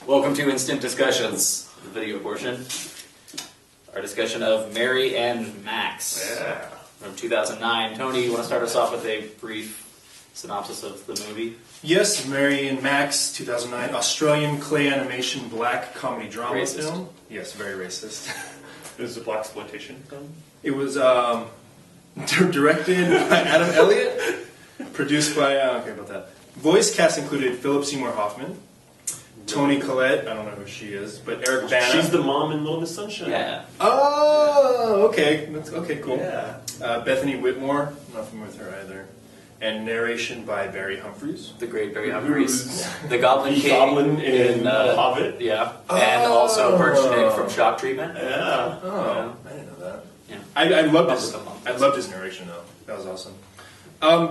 Welcome to Instant Discussions, the video portion. Our discussion of Mary and Max from 2009. Tony, you want to start us off with a brief synopsis of the movie? Yes, Mary and Max, 2009, Australian clay animation black comedy drama film. Yes, very racist. It was a blaxploitation film? It was directed by Adam Elliott, produced by, okay about that. Voice cast included Philip Seymour Hoffman, Toni Collette, I don't know who she is, but Eric Bana. She's the mom in Little Miss Sunshine. Yeah. Oh, okay. Okay, cool. Yeah. Bethany Whitmore, not familiar with her either. And narration by Barry Humphries. The great Barry Humphries. The Goblin King. Goblin in Hobbit. Yeah. And also Birchnick from Shock Treatment. Yeah. Oh, I didn't know that. Yeah. I loved his narration, though. That was awesome.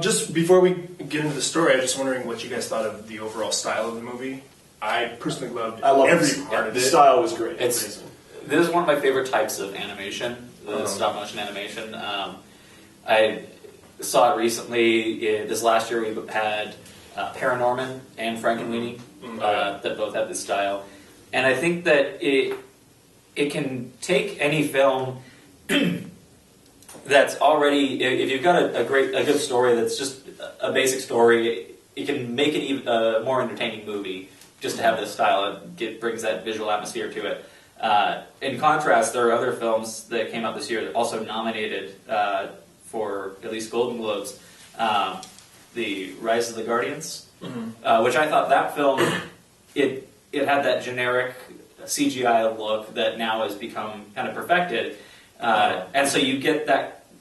Just before we get into the story, I was just wondering what you guys thought of the overall style of the movie. I personally loved every part of it. The style was great. This is one of my favorite types of animation, the stop-motion animation. I saw it recently. This last year we had Paranorman and Frankenweenie that both have this style. And I think that it can take any film that's already, if you've got a good story that's just a basic story, it can make it even a more entertaining movie just to have this style. It brings that visual atmosphere to it. In contrast, there are other films that came out this year that also nominated for at least Golden Globes. The Rise of the Guardians, which I thought that film, it had that generic CGI look that now has become kind of perfected. And so you get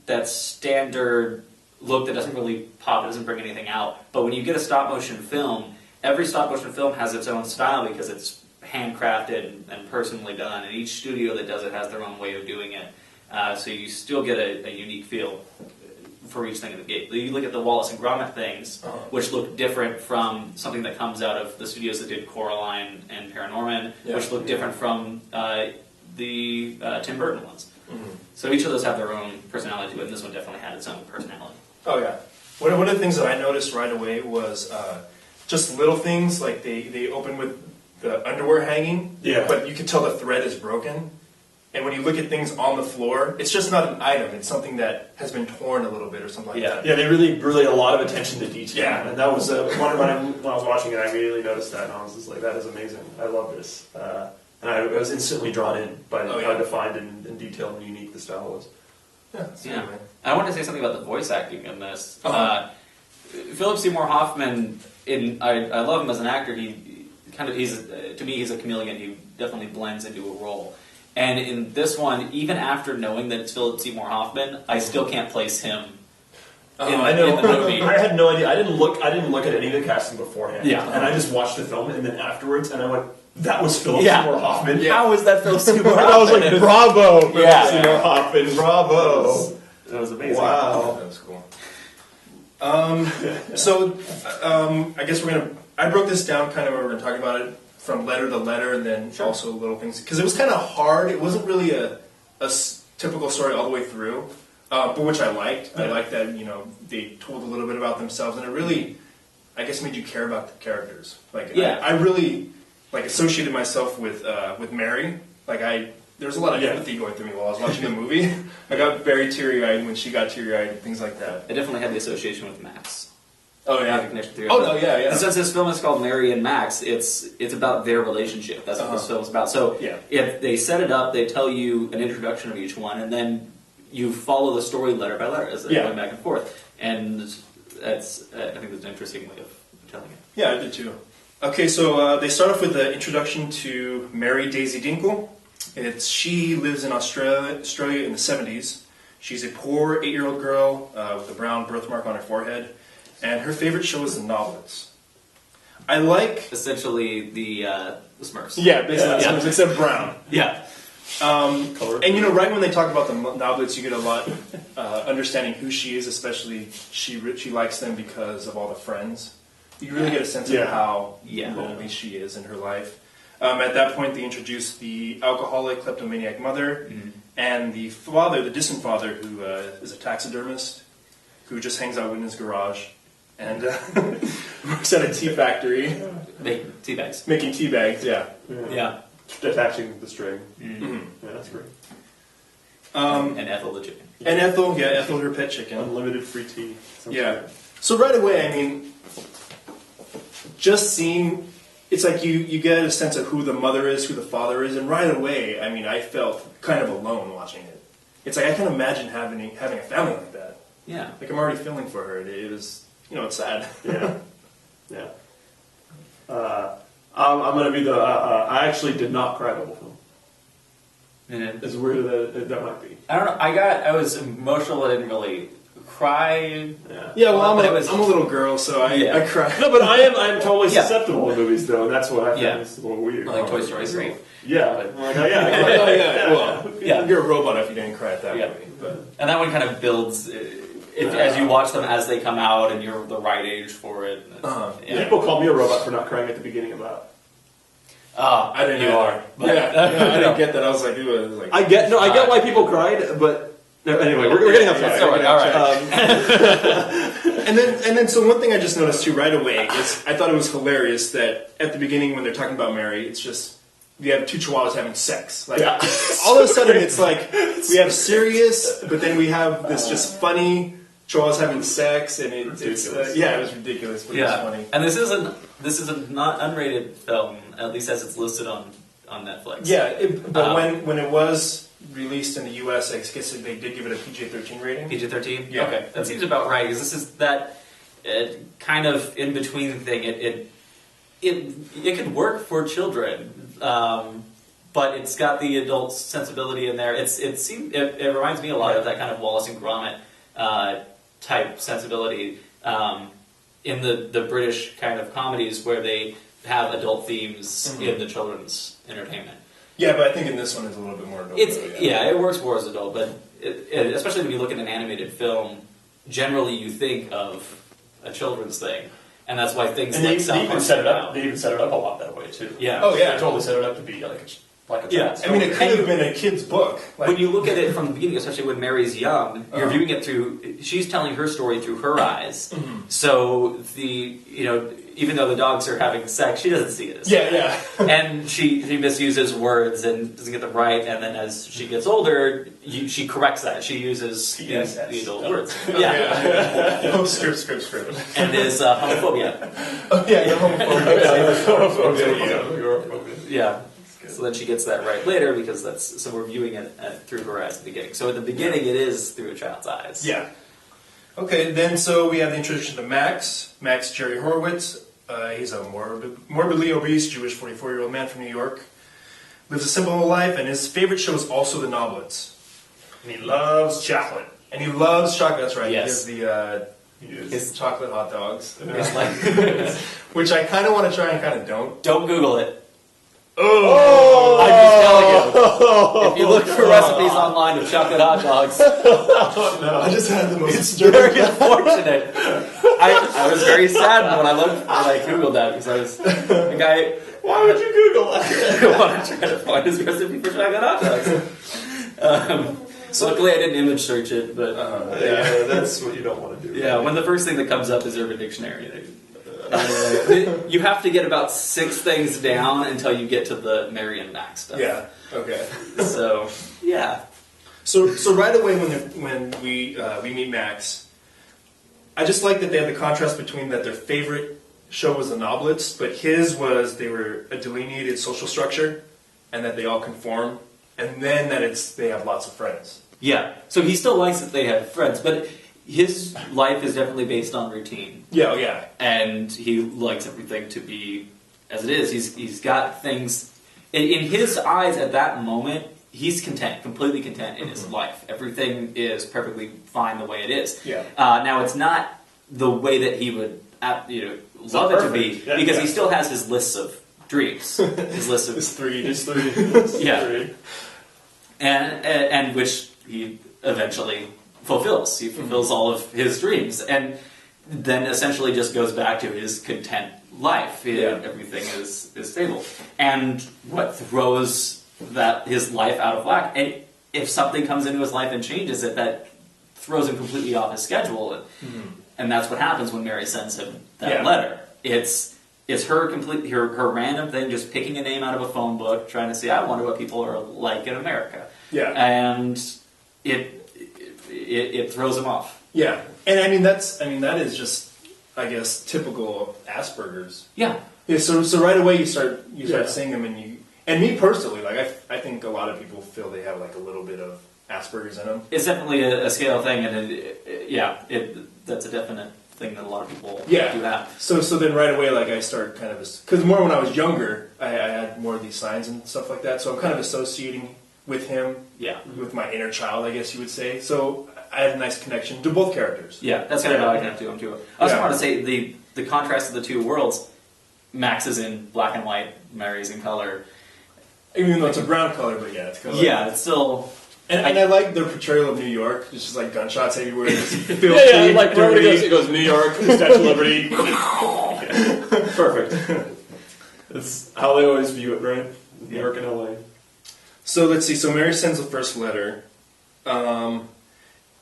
that standard look that doesn't really pop, it doesn't bring anything out. But when you get a stop-motion film, every stop-motion film has its own style because it's handcrafted and personally done, and each studio that does it has their own way of doing it. So you still get a unique feel for each thing in the gate. You look at the Wallace and Gromit things, which look different from something that comes out of the studios that did Coraline and Paranorman, which look different from the Tim Burton ones. So each of those have their own personality to it, and this one definitely had its own personality. Oh, yeah. One of the things that I noticed right away was just little things, like they open with the underwear hanging, but you can tell the thread is broken. And when you look at things on the floor, it's just not an item. It's something that has been torn a little bit or something like that. Yeah, they really a lot of attention to detail. Yeah. And that was when I was watching it, I immediately noticed that, and I was just like, that is amazing. I love this. And I was instantly drawn in by how defined and detailed and unique the style was. Yeah. I wanted to say something about the voice acting in this. Philip Seymour Hoffman, I love him as an actor. To me, he's a chameleon. He definitely blends into a role. And in this one, even after knowing that it's Philip Seymour Hoffman, I still can't place him in the movie. I had no idea. I didn't look at any of the casting beforehand. Yeah. And I just watched the film, and then afterwards, and I went, that was Philip Seymour Hoffman. Yeah. How is that Philip Seymour Hoffman? I was like, bravo, Philip Seymour Hoffman, bravo. That was amazing. Wow. That was cool. I guess I broke this down kind of where we're going to talk about it from letter to letter, and then also little things. Because it was kind of hard. It wasn't really a typical story all the way through, but which I liked. I liked that, they told a little bit about themselves, and it really, I guess, made you care about the characters. I really associated myself with Mary. There was a lot of empathy going through me while I was watching the movie. I got very teary-eyed when she got teary-eyed and things like that. I definitely had the association with Max. Oh, yeah. And since this film is called Mary and Max, it's about their relationship. That's what this film is about. So if they set it up, they tell you an introduction of each one, and then you follow the story letter by letter as they're going back and forth. And I think that's an interesting way of telling it. Yeah, I did too. Okay, so they start off with the introduction to Mary Daisy Dinkle. She lives in Australia in the 70s. She's a poor 8-year-old girl with a brown birthmark on her forehead, and her favorite show is The Novelettes. I like... Essentially the Smurfs. Yeah, basically the Smurfs, except brown. Yeah. And right when they talk about the Novelettes, you get a lot understanding who she is, especially she likes them because of all the friends. You really get a sense of how lonely she is in her life. At that point, they introduce the alcoholic, kleptomaniac mother, and the father, the distant father, who is a taxidermist, who just hangs out in his garage. And works at a tea factory. Making tea bags. Making tea bags, yeah. Yeah. Attaching the string. Mm-hmm. Yeah, that's great. And Ethel the chicken. And Ethel, her pet chicken. Unlimited free tea. Yeah. So right away, I mean, just seeing, it's like you get a sense of who the mother is, who the father is, and right away, I mean, I felt kind of alone watching it. It's like I can't imagine having a family like that. Yeah. Like I'm already feeling for her. It was, it's sad. Yeah. Yeah. I'm going to be I actually did not cry the whole film. And As weird as that might be. I don't know. I was emotional. I didn't really cry. Yeah, well, I'm But a little girl, so I cry. No, but I'm totally Yeah. susceptible to movies, though, and that's what I Yeah. find is a little weird. Like Toy Story 3. Yeah. But- Like, yeah. Oh, yeah. Well, Yeah. you're a robot if you didn't cry at that Yeah. movie. But And that one kind of builds as you watch them as they come out, and you're the right age for it. Uh-huh. Yeah. People call me a robot for not crying at the beginning of that. I didn't. You know. are. Yeah, I didn't get that. I was like, it was like. I get why people cried, but no, anyway, we're getting off Yeah, track. sorry, all right. And then, so one thing I just noticed too right away is I thought it was hilarious that at the beginning when they're talking about Mary, it's just you have two chihuahuas having sex. Like Yeah. all of a sudden, it's like we have serious, but then we have this just funny chihuahuas having sex, and it's Ridiculous. yeah, it was ridiculous, but it was funny. And this is a not unrated film, at least as it's listed on Netflix. Yeah, but when it was released in the U.S., I guess they did give it a PG-13 rating. PG-13. Yeah. Okay, that seems about right because this is that kind of in between thing. It could work for children, but it's got the adult sensibility in there. It reminds me a lot of that kind of Wallace and Gromit type sensibility in the British kind of comedies where they have adult themes in the children's entertainment. Yeah, but I think in this one it's a little bit more adult. It works more as adult, but especially when you look at an animated film, generally you think of a children's thing, and that's why things And like they South even Park set it come up. out. They even set it up a lot that way too. Yeah. Oh yeah. They totally set it up to be like a Yeah. child. I mean, it could have been a kid's book. Like, When you look at it from the beginning, especially when Mary's young, you're viewing it through. She's telling her story through her eyes. So even though the dogs are having sex, she doesn't see it. yeah. And she misuses words and doesn't get them right. And then as she gets older, she corrects that. She uses the adult words. Yeah. Oh, script. And there's homophobia. Oh yeah, the homophobia. Yeah. So then she gets that right later because so we're viewing it through her eyes at the beginning. So at the beginning, it is through a child's eyes. Yeah. Okay, then so we have the introduction to Max. Max Jerry Horowitz. He's a morbidly obese Jewish 44-year-old man from New York. Lives a simple life, and his favorite show is also The Noblets. And he loves chocolate. And he loves chocolate. That's right. Yes. He has his chocolate hot dogs, It's like, which I kind of want to try and kind of don't. don't Google it. Oh! I'm just telling you. If you look for recipes online of chocolate hot dogs, I just had the most it's very unfortunate. I was very sad when I Googled that because I was the guy. Why would you Google that? I wanted to try to find his recipe for chocolate hot dogs. So luckily I didn't image search it, but Yeah, that's what you don't want to do. yeah, when the first thing that comes up is Urban Dictionary. You have to get about 6 things down until you get to the Mary and Max stuff. Yeah. Okay. So yeah. So right away when we meet Max, I just like that they had the contrast between that their favorite show was the Noblets, but his was they were a delineated social structure, and that they all conform, and then that they have lots of friends. Yeah. So he still likes that they have friends, but his life is definitely based on routine. Yeah. Oh yeah. And he likes everything to be as it is. He's got things in his eyes at that moment. He's content, completely content in his life. Everything is perfectly fine the way it is. Yeah. Now it's not the way that he would, love it to be Yeah, because yeah. he still has his lists of dreams, his list of It's three. yeah, and which he eventually fulfills. He fulfills all of his dreams, and then essentially just goes back to his content life. Everything is stable. And what throws his life out of whack? And if something comes into his life and changes it, that throws him completely off his schedule. And that's what happens when Mary sends him that letter. it's her random thing, just picking a name out of a phone book, trying to see, I wonder what people are like in America. Yeah. And it throws him off. Yeah. And that is just, I guess, typical of Asperger's. Yeah. Yeah, so right away you start seeing them, and me personally, like I think a lot of people feel they have like a little bit of Asperger's in them. It's definitely a scale thing, and that's a definite thing that a lot of people do have. So then right away, like I start kind of, because more when I was younger, I had more of these signs and stuff like that. So I'm kind of associating with him, with my inner child, I guess you would say. So I had a nice connection to both characters. Yeah, that's kind of how I connect to him too. I also want to say the contrast of the two worlds. Max is in black and white, Mary's in color. Even though it's a brown color, but yeah, it's color. Yeah, it's still... And I like their portrayal of New York. It's just like gunshots everywhere. Just filthy, like wherever it goes New York, Statue of Liberty. Perfect. That's how they always view it, right? New York and LA. So let's see. So Mary sends the first letter.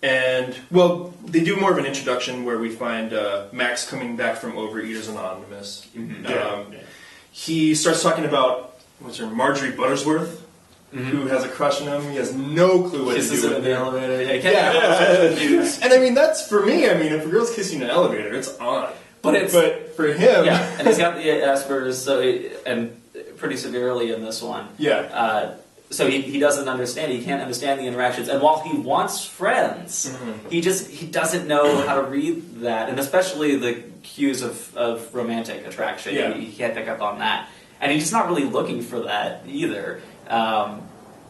And, well, they do more of an introduction where we find Max coming back from Overeaters Anonymous. Mm-hmm. He starts talking about, what's her, Marjorie Buttersworth, who has a crush on him. He has no clue what to do with in the elevator. And I mean, that's, for me, if a girl's kissing in an elevator, it's on. But for him... Yeah, and he's got the Asperger's, and pretty severely in this one. Yeah. So he doesn't understand. He can't understand the interactions. And while he wants friends, he doesn't know how to read that, and especially the cues of romantic attraction. Yeah. He can't pick up on that, and he's not really looking for that either.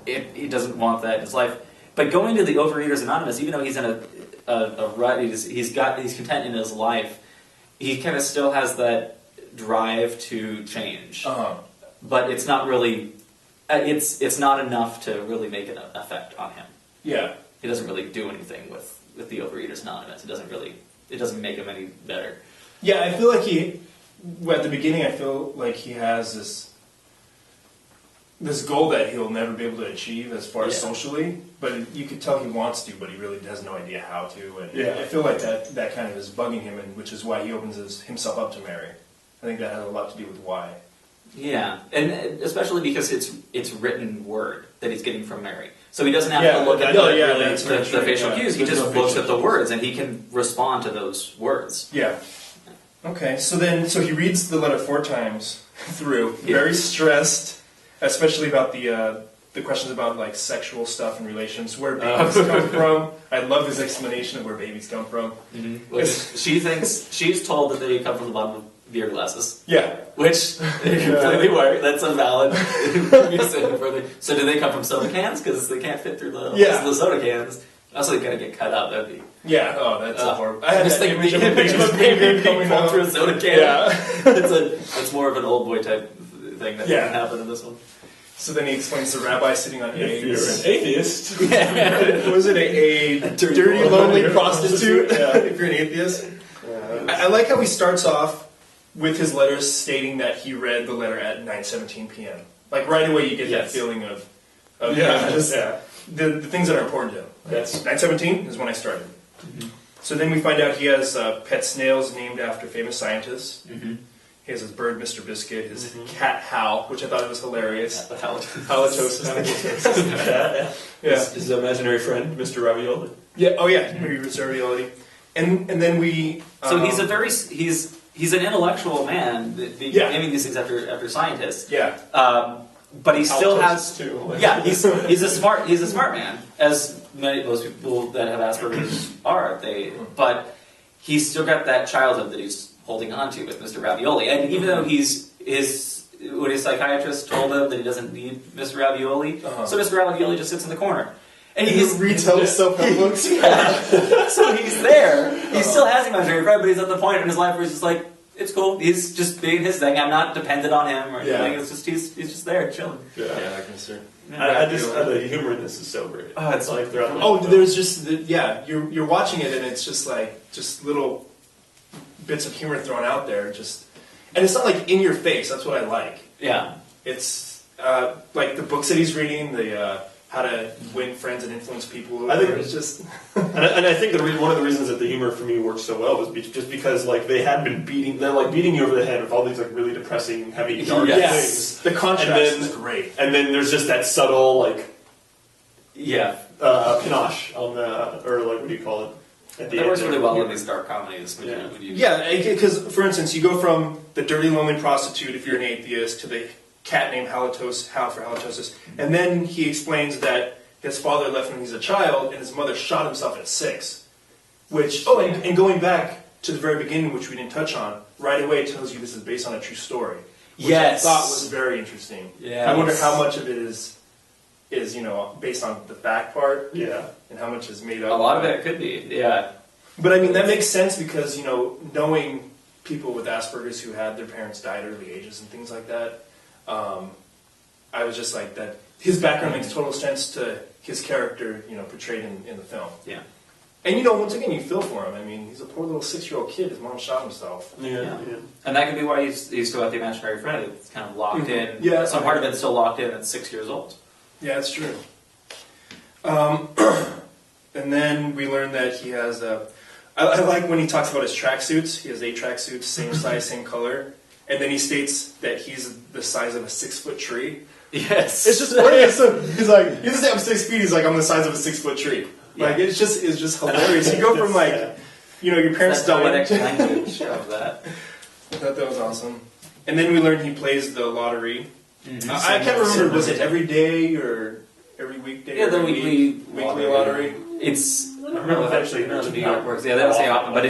He doesn't want that in his life. But going to the Overeaters Anonymous, even though he's in a rut, he's content in his life. He kind of still has that drive to change, but it's not really. It's not enough to really make an effect on him. Yeah, he doesn't really do anything with the Overeaters Anonymous. It doesn't make him any better. Yeah, I feel like at the beginning, I feel like he has this goal that he'll never be able to achieve as far as socially, but you could tell he wants to, but he really has no idea how to. And I feel like that kind of is bugging him, and which is why he opens himself up to Mary. I think that has a lot to do with why. Yeah, and especially because it's written word that he's getting from Mary. So he doesn't have to look at the facial cues. He just looks at the words, and he can respond to those words. Yeah. Okay, so he reads the letter 4 times through, very stressed, especially about the questions about like sexual stuff and relations, where babies come from. I love his explanation of where babies come from. Mm-hmm. She thinks she's told that they come from the bottom of beer glasses. Yeah. Which completely work. That's a valid reason for the... So do they come from soda cans? Because they can't fit through the soda cans. Also, they gotta get cut out. That'd be... Yeah. Oh, that's horrible. I had this image of a baby coming through a soda can. Yeah. It's more of an old boy type thing that can happen in this one. So then he explains the rabbi sitting on eggs. If you're an atheist. Was it a dirty, lonely prostitute? If you're an atheist. I like how he starts off with his letters stating that he read the letter at 9:17 p.m. Like right away you get that feeling of the things that are important to him. Yes. 9:17 is when I started. Mm-hmm. So then we find out he has pet snails named after famous scientists. Mm-hmm. He has his bird, Mr. Biscuit, his cat, Hal, which I thought was hilarious. Halitosis. His imaginary friend, Mr. Ravioli. Yeah. Oh yeah, Mr. Ravioli. And then we. So he's an intellectual man, naming these things after scientists. Yeah. But he still has too. Yeah, he's a smart man, as most people that have Asperger's are. But he's still got that childhood that he's holding on to with Mr. Ravioli. And even though when his psychiatrist told him that he doesn't need Mr. Ravioli, so Mr. Ravioli just sits in the corner. And he just retells self-help books. So he's there. He still has imaginary friend, but he's at the point in his life where he's just like, it's cool. He's just doing his thing. I'm not dependent on him or anything. It's just he's just there chilling. Yeah, I can see. The humor in this is so great. Oh, it's like there's just you're watching it and it's just like little bits of humor thrown out there. And it's not like in your face. That's what I like. Yeah, it's like the books that he's reading, the how to win friends and influence people. I think it's just, and I think one of the reasons that the humor for me works so well was just because like they're like beating you over the head with all these like really depressing, heavy, dark things. The contrast is great, and then there's just that subtle like panache on the, or like what do you call it? That works really well in these dark comedies. Because for instance, you go from the dirty, lonely prostitute if you're an atheist to the cat named halitosis, and then he explains that his father left when he was a child, and his mother shot himself at 6. Which and going back to the very beginning, which we didn't touch on, right away it tells you this is based on a true story. Which I thought was very interesting. Yeah, I wonder how much of it is based on the fact part. Yeah. And how much is made up. A lot of it could be. Yeah. But I mean that makes sense because knowing people with Asperger's who had their parents die at early ages and things like that. I was just like that. His background makes total sense to his character, portrayed in the film. Yeah. And once again, you feel for him. I mean, he's a poor little 6-year-old kid. His mom shot himself. Yeah. And that could be why he's still got the imaginary friend. It's kind of locked in. Yeah. Some part of it's still locked in at 6 years old. Yeah, that's true. And then we learn that he has I like when he talks about his tracksuits. He has 8 tracksuits, same size, same color. And then he states that he's the size of a 6-foot tree. Yes. It's just funny. He's like, he doesn't say I'm 6 feet. He's like, I'm the size of a 6-foot tree. Like, it's just hilarious. You go from your parents dying. Poetic language of that. I thought that was awesome. And then we learned he plays the lottery. Mm-hmm. I can't remember, was it every day or every weekday? Yeah, the weekly lottery. I don't know if actually New York works. Yeah, they don't say often, but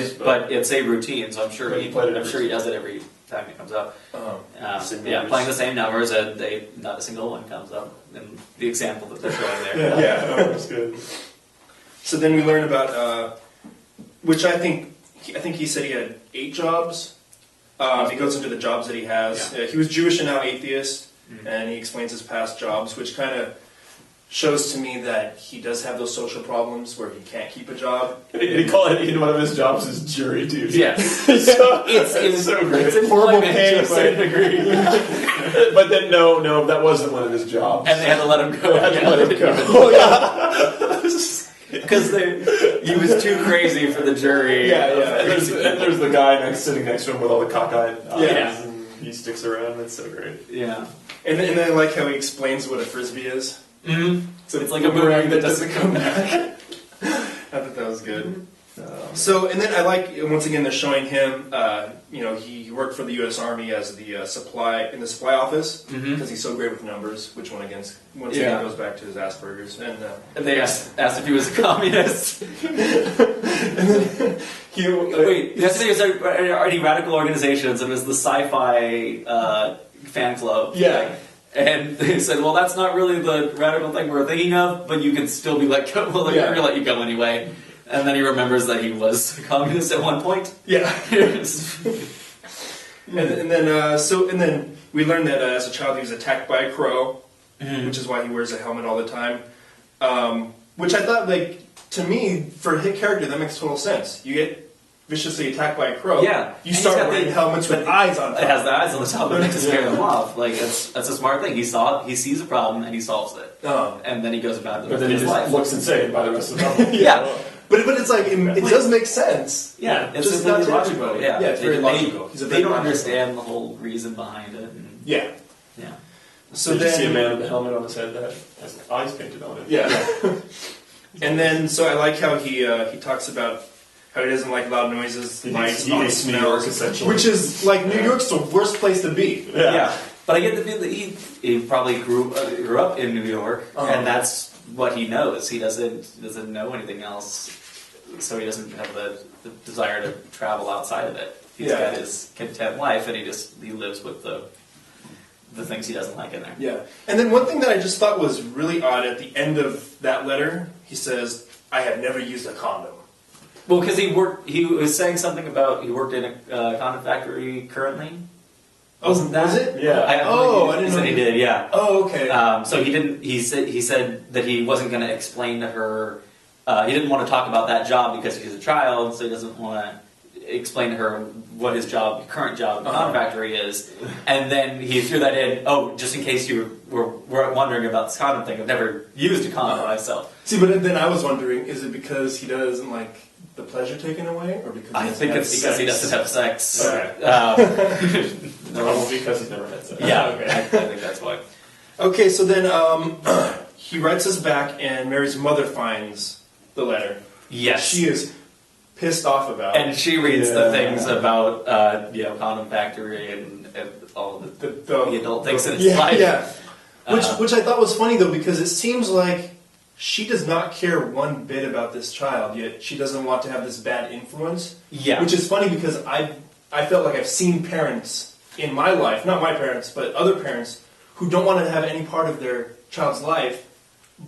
it's a routine. So I'm sure he does it every time it comes up. Playing the same numbers, and not a single one comes up in the example that they're showing there. That's good. So then we learn about, which I think he said he had 8 jobs. He goes into the jobs that he has. Yeah. He was Jewish and now atheist, and he explains his past jobs, which kind of shows to me that he does have those social problems where he can't keep a job. He called it one of his jobs is jury duty. Yes. It's so great. It's horrible pay to a certain degree. But then no, that wasn't one of his jobs. And they had to let him go. Because he was too crazy for the jury. And there's the guy sitting next to him with all the cockeyed eyes, and he sticks around. That's so great. Yeah. And I like how he explains what a frisbee is. Mm-hmm. So it's like a boomerang that doesn't come back. I thought that was good. And then I like, once again, they're showing him, he worked for the U.S. Army as the supply office, because he's so great with numbers, which once again goes back to his Asperger's. And they asked if he was a communist. Wait, you have to think it was any radical organizations, and it was the sci-fi fan club. Yeah. And they said, well, that's not really the radical thing we're thinking of, but you can still be let go. Well, they're going to let you go anyway. And then he remembers that he was a communist at one point. Yeah. and then we learned that as a child he was attacked by a crow, which is why he wears a helmet all the time. Which I thought, to me, for his character, that makes total sense. You get viciously attacked by a crow. Yeah. You start wearing helmets with eyes on top. It has the eyes on the top, but it makes scare them off. That's a smart thing. He sees a problem, and he solves it. And then he goes about the rest of his life. But then he just looks insane by the rest of the time. Yeah. But it's it does make sense. Yeah, it's just completely not logical. Yeah, it's very logical. They don't understand the whole reason behind it. Yeah. So did you see a man with a helmet on his head that has eyes painted on it? Yeah. And then, so I like how he talks about how he doesn't like loud noises, lights, he hates New York, essentially. Which is, New York's the worst place to be. Yeah. But I get the feeling that he probably grew up in New York, and that's what he knows. He doesn't know anything else, so he doesn't have the desire to travel outside of it. He's got his content life, and he lives with the things he doesn't like in there. Yeah. And then one thing that I just thought was really odd at the end of that letter, he says, "I have never used a condom." Well, because he was saying something about he worked in a condom factory currently. Wasn't that? Was it? Yeah. I didn't know he did. Yeah. Oh, okay. So he didn't. He said that he wasn't going to explain to her. He didn't want to talk about that job because he's a child, so he doesn't want to explain to her what his current job at the condom factory is, and then he threw that in. Oh, just in case you were wondering about this condom thing, I've never used a condom myself. See, but then I was wondering, is it because he doesn't like the pleasure taken away, or because I think it's because he doesn't have sex. Okay. Probably because he's never had sex. Yeah, Okay. I think that's why. Okay, so then he writes us back, and Mary's mother finds the letter. Yes. She is pissed off about it. And she reads the things about, condom factory and all the adult things in its life. Yeah. Which I thought was funny, though, because it seems like she does not care one bit about this child, yet she doesn't want to have this bad influence. Yeah. Which is funny because I felt like I've seen parents in my life, not my parents, but other parents, who don't want to have any part of their child's life,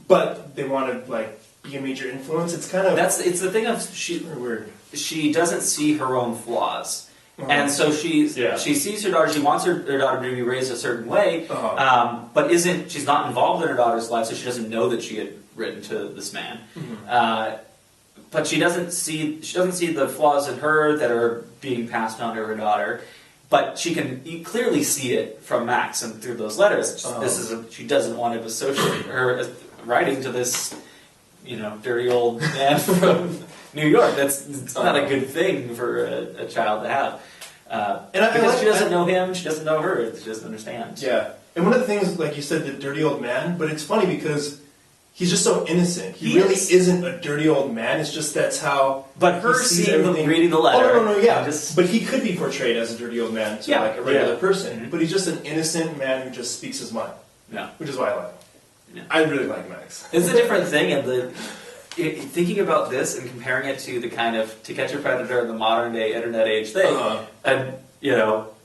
but they want to, like, be a major influence. It's kind of... It's the thing of weird. She doesn't see her own flaws. And so she sees her daughter, she wants her daughter to be raised a certain way, but she's not involved in her daughter's life, so she doesn't know that she had written to this man. But she doesn't see the flaws in her that are being passed on to her daughter, but she can clearly see it from Max and through those letters. She doesn't want to associate her writing to this, dirty old man from New York. It's not a good thing for a child to have. Because she doesn't know him, she doesn't know her, she doesn't understand. Yeah. And one of the things, like you said, the dirty old man, but it's funny because he's just so innocent. He really isn't a dirty old man, it's just that's how... But her reading the letter... Oh, no, yeah. But he could be portrayed as a dirty old man to like a regular person. Mm-hmm. But he's just an innocent man who just speaks his mind. Yeah. Which is why I like him. Yeah. I really like Max. It's a different thing, and thinking about this and comparing it to the kind of To Catch a Predator in the modern day internet age thing, a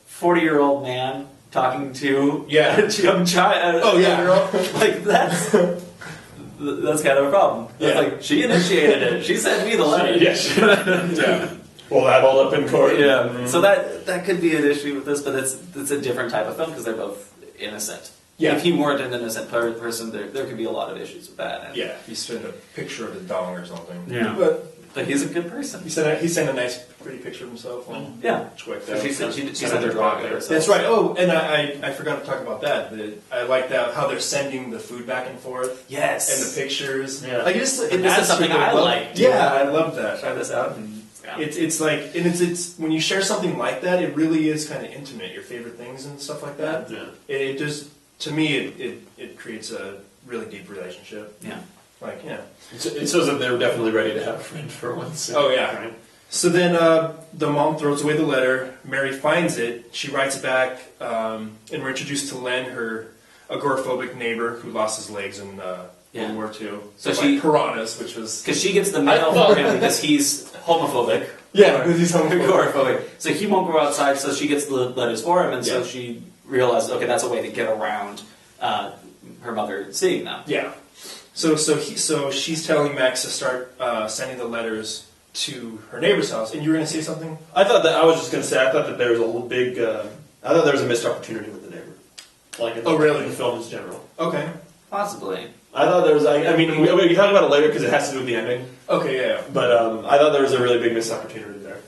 40-year-old man talking to a young child, girl, like that's kind of a problem. Yeah. Like she initiated it. She sent me the letter. Yeah. We'll have all up in court. Yeah. Mm-hmm. So that could be an issue with this, but it's a different type of film because they're both innocent. Yeah. If he weren't an innocent person, there could be a lot of issues with that. Yeah, he sent a picture of his dong or something. Yeah. But he's a good person. He sent a nice, pretty picture of himself. Yeah. So she sent a drawing of herself. That's right. Oh, and I forgot to talk about that. I like that, how they're sending the food back and forth. Yes. And the pictures. Yeah. Like, this is something I like. Yeah, I love that. Try this out. It's like, and it's when you share something like that, it really is kind of intimate, your favorite things and stuff like that. Yeah. It just... To me, it creates a really deep relationship. Yeah. Like, yeah. It shows that they were definitely ready to have a friend for once. Oh, yeah. Right. So then the mom throws away the letter. Mary finds it. She writes it back, and we're introduced to Len, her agoraphobic neighbor who lost his legs in World War II. So she... piranhas, which was... Because she gets the mail for him because he's homophobic. Yeah, because he's agoraphobic. So he won't go outside, so she gets the letters for him, and so she... realized, okay, that's a way to get around her mother seeing them. Yeah. So she's telling Max to start sending the letters to her neighbor's house. And you were going to say something? I thought that there was a big... I thought there was a missed opportunity with the neighbor. Like in the film in general. Okay. Possibly. I thought there was... I mean, we talk about it later because it has to do with the ending. Okay, yeah. But I thought there was a really big missed opportunity there.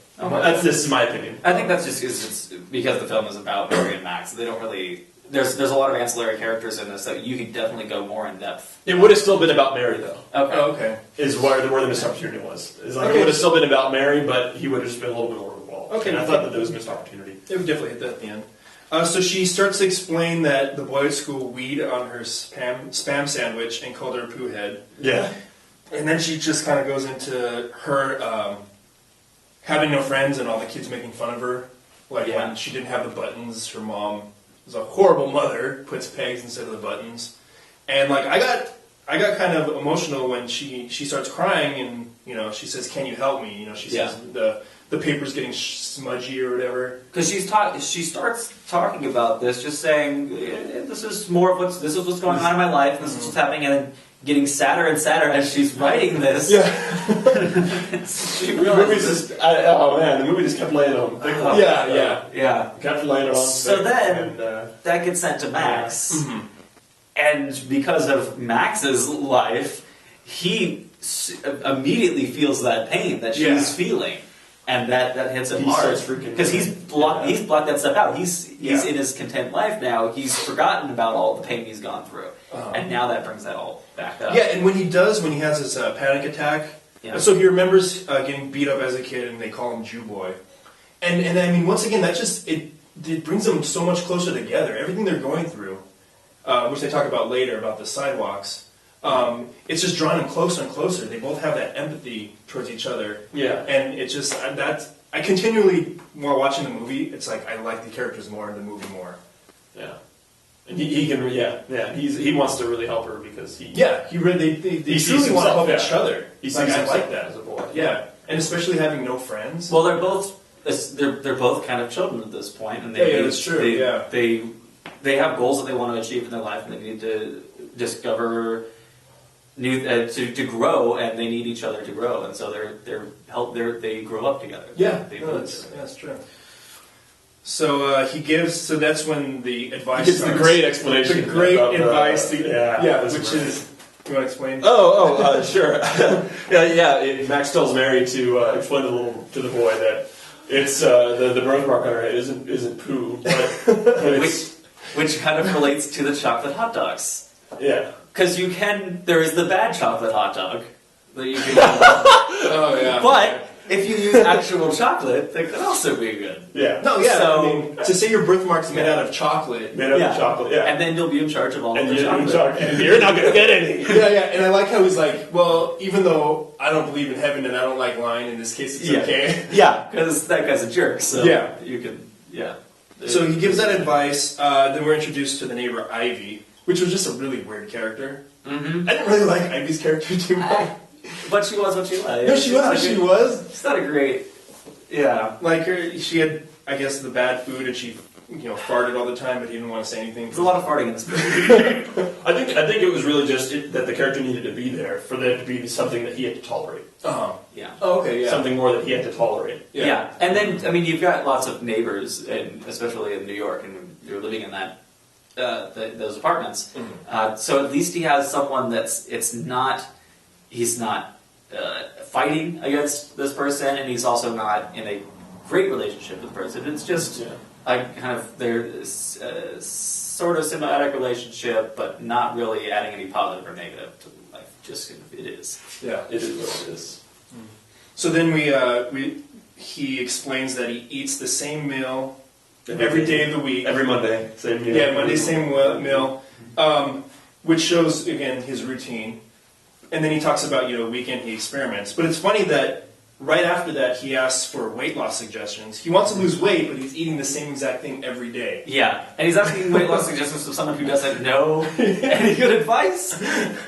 This is my opinion. I think that's just because the film is about Mary and Max. They don't really... There's a lot of ancillary characters in this that you could definitely go more in depth. It would have still been about Mary, though. Okay. Oh, okay. Is where the missed opportunity was. It would have still been about Mary, but he would have just been a little bit more involved. Okay. And I thought that there was a missed opportunity. It would definitely hit that at the end. So she starts to explain that the boy at school weed on her spam sandwich and called her a poo head. Yeah. And then she just kind of goes into her having no friends and all the kids making fun of her. Like when she didn't have the buttons, her mom was a horrible mother, puts pegs instead of the buttons. And like I got kind of emotional when she starts crying and she says, "Can you help me?" She says the paper's getting smudgy or whatever. Because she starts talking about this, just saying, "This is what's going on in my life. This is what's happening," and then getting sadder and sadder as she's writing this. Yeah. She realizes, the movie just kept laying on. Yeah. Kept laying on. So then that gets sent to Max, and because of Max's life, he immediately feels that pain that she's feeling. And that hits him He hard starts freaking because he's blocked that stuff out. He's Yeah. in his content life now. He's forgotten about all the pain he's gone through, and now that brings that all back up. Yeah, and when he has his panic attack, so he remembers getting beat up as a kid, and they call him Jew Boy. And I mean, once again, that just it brings them so much closer together. Everything they're going through, which they talk about later about the sidewalks. It's just drawing them closer and closer. They both have that empathy towards each other. Yeah. And it's just, I continually, while watching the movie, it's like I like the characters more and the movie more. Yeah. And he can, he wants to really help her because he They sees truly want to himself, help each other. He sees I himself like that. as a boy. Yeah. And especially having no friends. Well, they're both kind of children at this point, and that's true. They have goals that they want to achieve in their life, and they need to discover new to grow, and they need each other to grow, and so they grow up together. That's true. So he gives. So that's when the advice. He gives the great explanation. The great about advice. Which right. is. You want to explain? Sure. Max tells Mary to explain to the boy that it's the birthmark on her head isn't poo, but it's which kind of relates to the chocolate hot dogs. yeah. Because there is the bad chocolate hot dog that you can. But if you use actual chocolate, that could also be good. Yeah. No, yeah. So, I mean, to say your birthmark's made out of chocolate. Made out of chocolate, yeah. And then you'll be in charge of all and of the you're chocolate. and you're not going to get any. And I like how he's like, well, even though I don't believe in heaven and I don't like lying, in this case it's okay. Yeah, because that guy's a jerk, so you can, So he gives that advice, then we're introduced to the neighbor Ivy, which was just a really weird character. Mm-hmm. I didn't really like Ivy's character too much. But she was what she was. No, she was. She's not a great, Like she had, I guess, the bad food, and she, farted all the time, but he didn't want to say anything. There's a lot of farting in this movie. I think it was really just that the character needed to be there for there to be something that he had to tolerate. Yeah. Oh, okay, yeah. Something more that he had to tolerate. Yeah. And then, I mean, you've got lots of neighbors, and especially in New York, and you're living in those apartments. Mm-hmm. So at least he has someone he's not fighting against this person, and he's also not in a great relationship with the person. It's just a kind of their sort of symbiotic relationship, but not really adding any positive or negative to life. Just it is. Yeah, it is what it is. So then he explains that he eats the same meal every day of the week. Every Monday, same meal. Yeah, Monday, same meal. Which shows, again, his routine. And then he talks about, weekend he experiments. But it's funny that right after that, he asks for weight loss suggestions. He wants to lose weight, but he's eating the same exact thing every day. Yeah, and he's asking weight loss suggestions from someone who doesn't know any good advice.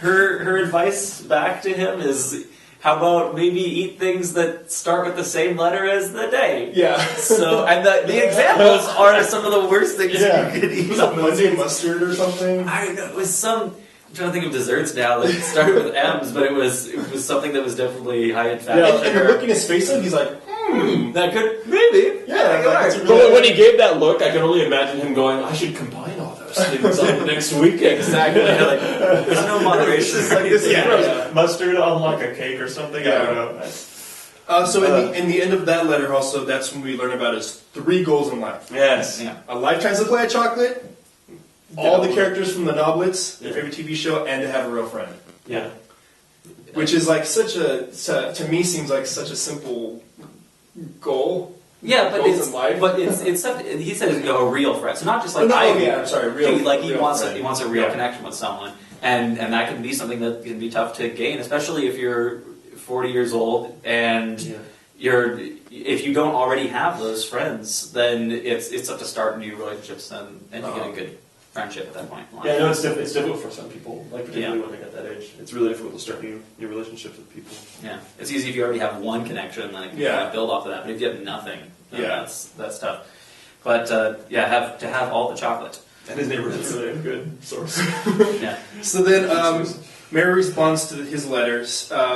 Her advice back to him is, how about maybe eat things that start with the same letter as the day? Yeah. So, and the examples are some of the worst things you could eat. Was it Monday mustard or something? I don't know. It was I'm trying to think of desserts now that started with M's, but it was something that was definitely high in fat. Yeah, and the look in his face, he's like, that could, maybe. Yeah, that's But when he gave that look, I can only imagine him going, I should combine all those things on the next weekend. Exactly. Like, there's no moderation. Mustard on like a cake or something. I don't know. So in the end of that letter, also, that's when we learn about his 3 goals in life. Yes. Yeah. A lifetime supply of chocolate, all the characters from the Noblets, their favorite TV show, and to have a real friend. Yeah. Which is like to me seems like such a simple goal. Yeah, but Goals in life. it's something, he says a real friend. So not just like real. He wants a real connection with someone, and that can be something that can be tough to gain, especially if you're 40 years old and if you don't already have those friends, then it's tough to start new relationships and to get a good friendship at that point. Yeah, no, it's difficult for some people, like particularly when they get that age. It's really difficult to start new relationships with people. Yeah, it's easy if you already have one connection, then you can build off of that. But if you have nothing, then that's tough. But have all the chocolate. And his neighborhood's really a good source. Yeah. So then Mary responds to his letters.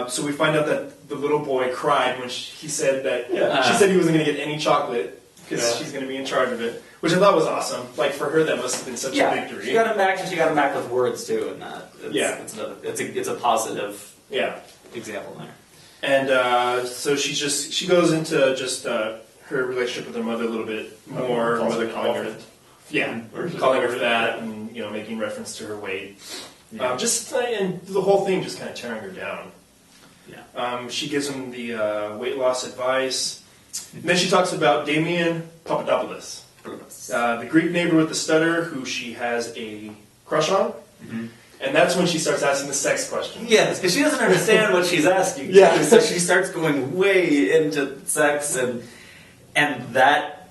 So we find out that the little boy cried when he said that she said he wasn't going to get any chocolate because she's going to be in charge of it, which I thought was awesome. Like for her, that must have been such a victory. She got him back, and she got him back with words too, and that. It's a positive example there. And so she goes into just her relationship with her mother a little bit more. Her mother calling her, calling her fat, and making reference to her weight. Yeah. And the whole thing just kind of tearing her down. Yeah. She gives him the weight loss advice. And then she talks about Damien Papadopoulos, the Greek neighbor with the stutter who she has a crush on. Mm-hmm. And that's when she starts asking the sex questions. Yes, because she doesn't understand what she's asking. Yeah. So she starts going way into sex, and that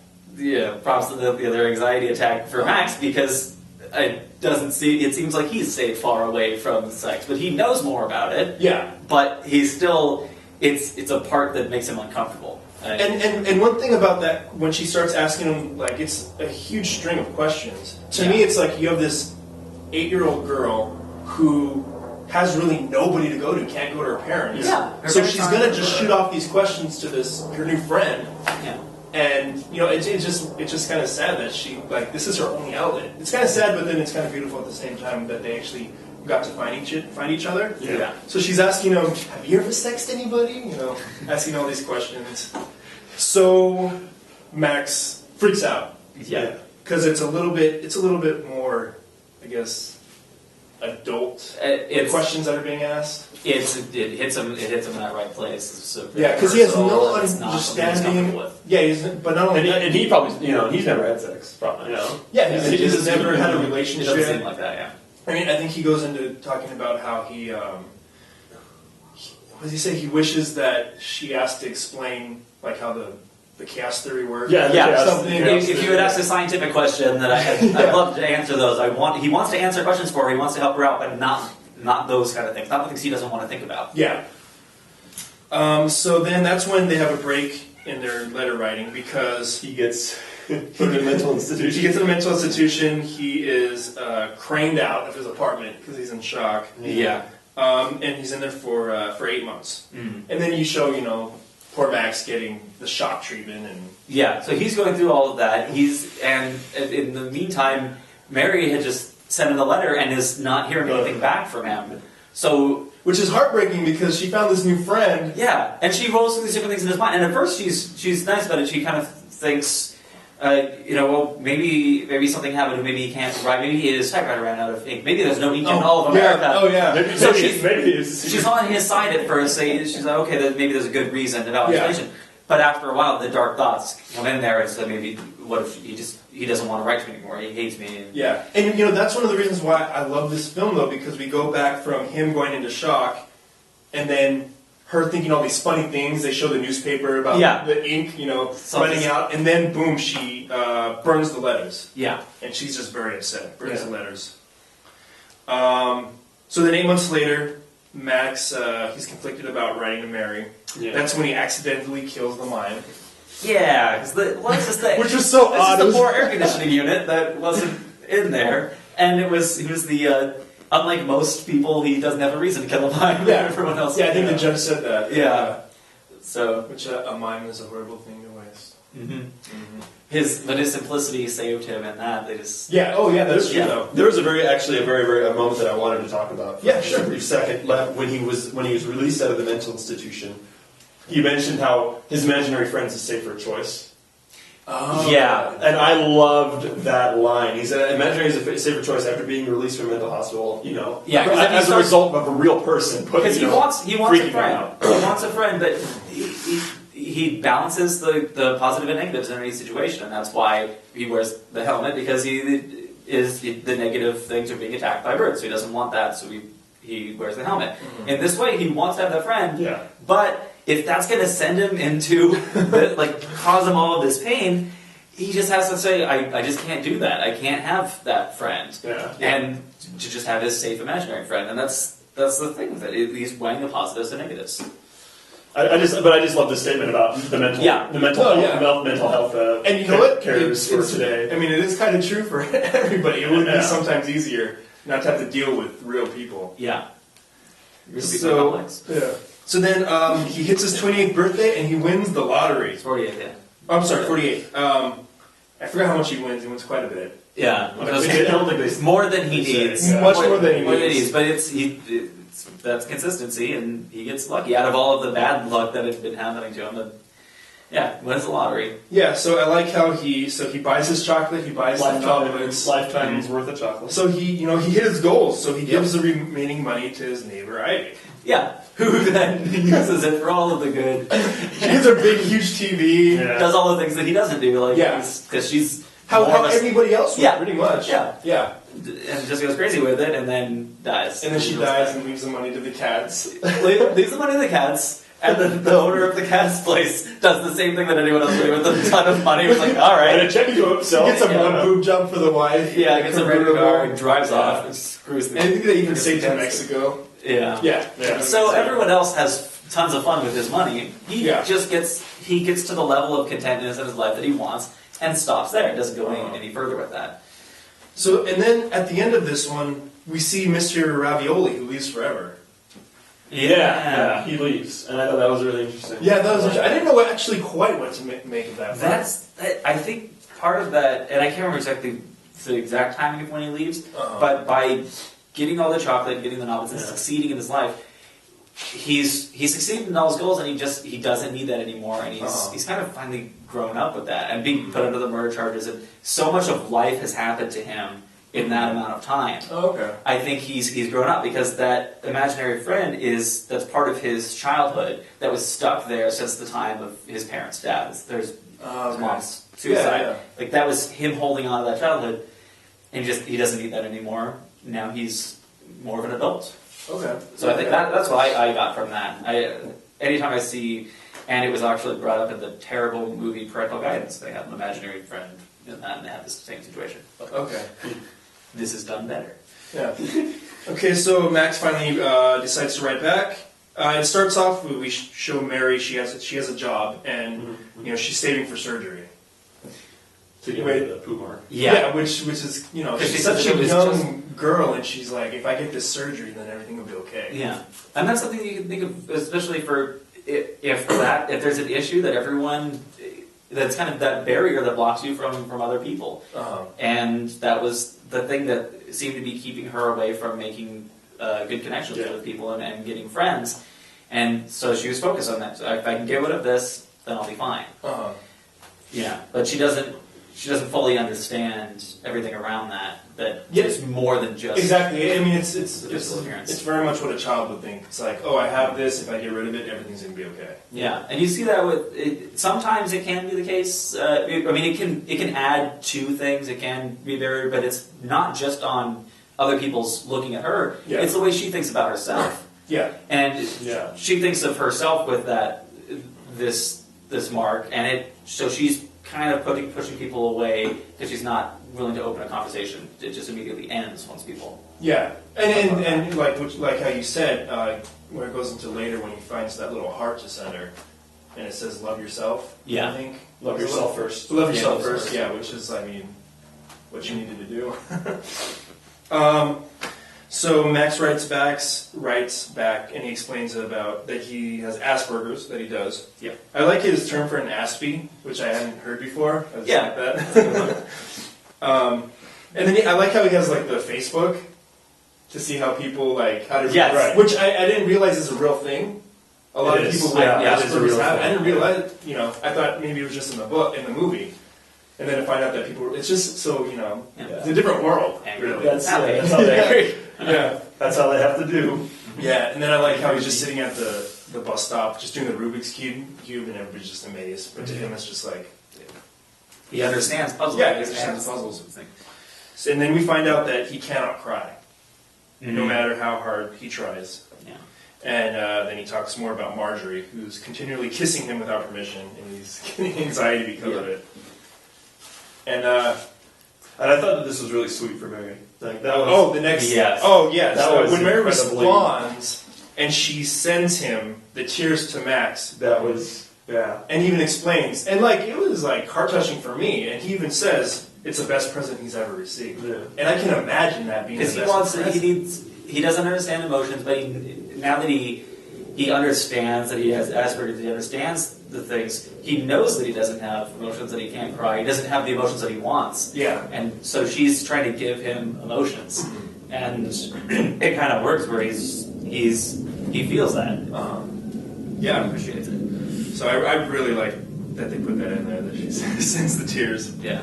prompts the other anxiety attack for Max, because it seems like he's stayed far away from sex, but he knows more about it. Yeah. But he's still, it's a part that makes him uncomfortable. And one thing about that, when she starts asking him, like, it's a huge string of questions. To me, it's like you have this 8-year-old girl who has really nobody to go to, can't go to her parents. Yeah. So she's going to just shoot off these questions to her new friend. Yeah. And, it's just kind of sad that this is her only outlet. It's kind of sad, but then it's kind of beautiful at the same time that they actually got to find each other. Yeah. So she's asking him, have you ever sexed anybody? Asking all these questions. So Max freaks out. Yeah. Because it's a little bit more, I guess, adult questions that are being asked. It hits him in that right place. So because he has no understanding. Yeah, but not only that, and he probably, he's never had sex. Probably, Yeah, he's never had a relationship. It doesn't seem like that. Yeah. I mean, I think he goes into talking about how he what does he say? He wishes that she asked to explain like how the chaos theory works. Yeah. Something. If you had asked a scientific question, that I'd love to answer those. He wants to answer questions for her. He wants to help her out, but not those kind of things. Not the things he doesn't want to think about. Yeah. So then that's when they have a break in their letter writing because he gets put in a mental institution. He gets in a mental institution. He is craned out of his apartment because he's in shock. Yeah. And he's in there for 8 months. Mm. And then you show, poor Max getting the shock treatment and so he's going through all of that. And in the meantime, Mary had just sent him the letter and is not hearing anything back from him. So, which is heartbreaking because she found this new friend. Yeah, and she rolls through these different things in his mind. And at first, she's nice about it. She kind of thinks, well, maybe something happened. Maybe he can't write. Maybe his typewriter ran out of ink. Maybe there's no ink in all of America. Oh yeah. She's on his side at first. She's like, okay, maybe there's a good reason about explanation. But after a while, the dark thoughts come in there. It's like maybe what if he doesn't want to write to me anymore? He hates me. Yeah, and that's one of the reasons why I love this film though, because we go back from him going into shock, and then her thinking all these funny things. They show the newspaper about the ink, running out, and then boom, she burns the letters. Yeah, and she's just very upset. Burns the letters. So then 8 months later, Max he's conflicted about writing to Mary. Yeah. That's when he accidentally kills the mime. Yeah, because what's this thing? Which was so odd. This is the poor air conditioning unit that wasn't in there, and he was the. Unlike most people, he doesn't have a reason to kill a mime. Yeah, everyone else. Yeah, I think the judge said that. Yeah. Which a mime is a horrible thing to waste. Mm-hmm. Mm-hmm. But his simplicity saved him, and that they just. Yeah. Oh, yeah. That's true. Though. There was a very moment that I wanted to talk about. For sure. A brief second, when he was released out of the mental institution, he mentioned how his imaginary friends is safer choice. Oh. Yeah. And I loved that line. He said, imaginary is a safer choice after being released from a mental hospital, Yeah, as a result of a real person. Because he wants a friend. He wants a friend, but he balances the positive and negatives in any situation, and that's why he wears the helmet, because the negative things are being attacked by birds, so he doesn't want that, so he wears the helmet. Mm-hmm. In this way, he wants to have that friend, but if that's going to send him into, cause him all of this pain, he just has to say, I just can't do that. I can't have that friend. Yeah. And to just have his safe imaginary friend. And that's the thing with it. He's weighing the positives and negatives. I just love this statement about the mental health and you know what cares for today. I mean, it is kind of true for everybody. It would be sometimes easier not to have to deal with real people. Yeah. So then he hits his 28th birthday and he wins the lottery. It's 48, yeah. Oh, I'm sorry, 48. I forgot how much he wins. He wins quite a bit. Yeah. I don't think more than he needs. Much more than he needs. But it's that's consistency, and he gets lucky out of all of the bad luck that had been happening to him. But yeah, wins the lottery. Yeah, so I like how he buys his chocolate, he buys the chocolates. Lifetime's worth of chocolate. So he hit his goals, so he gives the remaining money to his neighbor, Ivy. Yeah, who then uses it for all of the good. She has a big, huge TV. Yeah. Does all the things that he doesn't do, like, Yeah. because she's How more of a- everybody else would, Yeah. pretty much. Yeah. Yeah. and just goes crazy with it, and then dies. And then she dies and leaves the money to the cats. leaves the money to the cats, and then the owner of the cat's place does the same thing that anyone else would do with a ton of money. It's like, all And right, a check to go upsell. Gets a boob jump for the wife. yeah, gets a rental car and drives Yeah. off and screws the. And I think they even say to Mexico. Yeah. Yeah. So everyone else has tons of fun with his money. He Yeah. just gets to the level of contentness in his life that he wants and stops there. It doesn't go any further with that. So, and then at the end of this one, we see Mr. Ravioli, who leaves forever. Yeah, he leaves, and I thought that was really interesting. Yeah, that was. I didn't know actually quite what to make of that. I think part of that, and I can't remember exactly the exact timing of when he leaves, Uh-huh. but by getting all the chocolate, getting the novels, and succeeding in his life, he's succeeded in all his goals, and he doesn't need that anymore, and he's kind of finally grown up with that, and being put under the murder charges, and so much of life has happened to him in that amount of time. Oh, okay. I think he's grown up because that imaginary friend that's part of his childhood that was stuck there since the time of his parents' deaths. There's his mom's suicide. Yeah. Like that was him holding on to that childhood, and he doesn't need that anymore. Now he's more of an adult. Okay. So I think that's what I got from that. Anytime I see, and it was actually brought up in the terrible movie Parental Guidance. They have an imaginary friend in that, and they have the same situation. But Okay. this is done better. Yeah. Okay, so Max finally decides to write back. It starts off with we show Mary she has a job, and she's saving for surgery. To get rid of the poop mark. Yeah. which is Because she's she such said a it was young girl, and she's like, if I get this surgery, then everything will be okay. Yeah, and that's something you can think of, especially for if there's an issue that everyone, that's kind of that barrier that blocks you from other people, and that was the thing that seemed to be keeping her away from making good connections with people and getting friends, and so she was focused on that. So if I can get rid of this, then I'll be fine. Yeah, but she doesn't fully understand everything around that. That it's more than just Exactly. I mean, it's appearance. very much what a child would think. It's like, oh, I have this. If I get rid of it, everything's gonna be okay. Yeah, and you see that with it, sometimes it can be the case. I mean, it can add to things. It can be barrier, but it's not just on other people's looking at her. Yeah. It's the way she thinks about herself, Yeah. and she thinks of herself with this mark, and so she's kind of pushing people away because she's not willing to open a conversation. It just immediately ends once people. Yeah, and like how you said, where it goes into later when he finds that little heart to send her, and it says "love yourself." Yeah. I think Love yourself first. Love yourself Yeah, first. first. Yeah, which is, I mean, what you needed to do. So Max writes back, and he explains about that he has Asperger's, that he does. Yeah. I like his term for an Aspie, which I hadn't heard before. I just Yeah. like that. And then I like how he has like the Facebook to see how people how to Yes. Right. which I didn't realize is a real thing. A lot It of is. people with Yeah, it is a Asperger's real have. thing. I didn't realize it. I thought maybe it was just in the book, in the movie. And then to find out that people, it's just so, it's a different world, Angry. really. That's how they Yeah. that's how they have to do. Yeah, and then I like how he's just sitting at the bus stop, just doing the Rubik's Cube, and everybody's just amazed. But to him, it's just like... He understands puzzles. Yeah, he understands puzzles. And then we find out that he cannot cry, no matter how hard he tries. Yeah. And then he talks more about Marjorie, who's continually kissing him without permission, and he's getting anxiety because of it. And I thought that this was really sweet for Mary. Like that was. oh, the next. Yes. Oh, yes. That was when Mary incredibly- responds, and she sends him the tears to Max, That was and he even explains, and it was heart touching for me. And he even says it's the best present he's ever received. Yeah. And I can imagine that being the Because best present. he doesn't understand emotions, but now that he understands that he has Asperger's, he understands the things, he knows that he doesn't have emotions, that he can't cry, he doesn't have the emotions that he wants. Yeah. And so she's trying to give him emotions. and it kind of works where he feels that. Yeah. Appreciates it. So I really like that they put that in there, that she sends the tears. Yeah.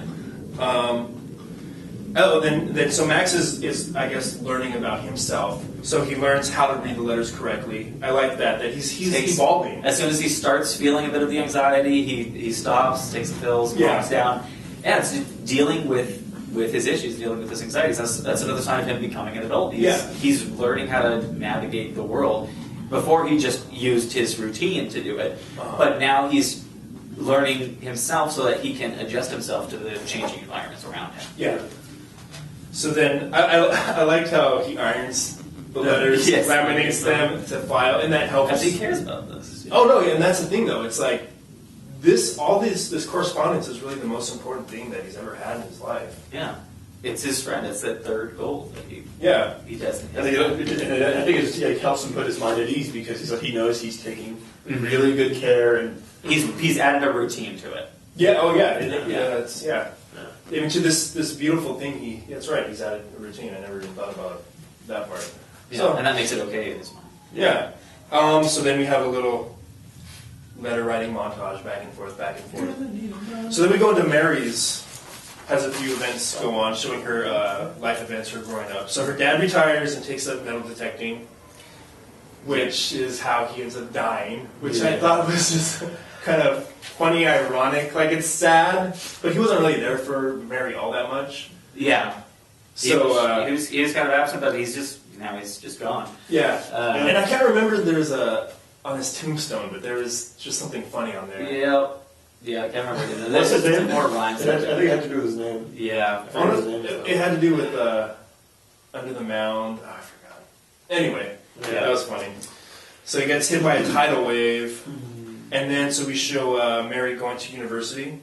Then so Max is I guess learning about himself. So he learns how to read the letters correctly. I like that he's evolving. As soon as he starts feeling a bit of the anxiety, he stops, takes the pills, calms down. Yeah, it's just dealing with his issues, dealing with his anxieties. That's another sign of him becoming an adult. He's learning how to navigate the world. Before he just used his routine to do it, but now he's learning himself so that he can adjust himself to the changing environments around him. Yeah. So then I liked how he irons the letters, laminates them to file, and that helps. Because he cares about this. Oh no, and that's the thing though. It's like this correspondence is really the most important thing that he's ever had in his life. Yeah. It's his friend. It's that third goal that he does. I think it helps him put his mind at ease because he knows he's taking really good care, and he's added a routine to it. Yeah. Oh yeah. Even to this beautiful thing. That's right. He's added a routine. I never even thought about that part. Yeah, so, and that makes it okay in his mind. Yeah. So then we have a little letter writing montage, back and forth. So then we go into Mary's. Has a few events go on, showing her life events, her growing up. So her dad retires and takes up metal detecting, which is how he ends up dying, which I thought was just kind of funny, ironic. Like, it's sad, but he wasn't really there for Mary all that much. Yeah. So he was kind of absent, but he's just gone. Yeah. And I can't remember on his tombstone, but there was just something funny on there. Yeah, I can't remember. What's his name? More lines. I think it had to do with his name. Yeah. It had to do with Under the Mound. Oh, I forgot. Anyway, that was funny. So he gets hit by a tidal wave, and then so we show Mary going to university,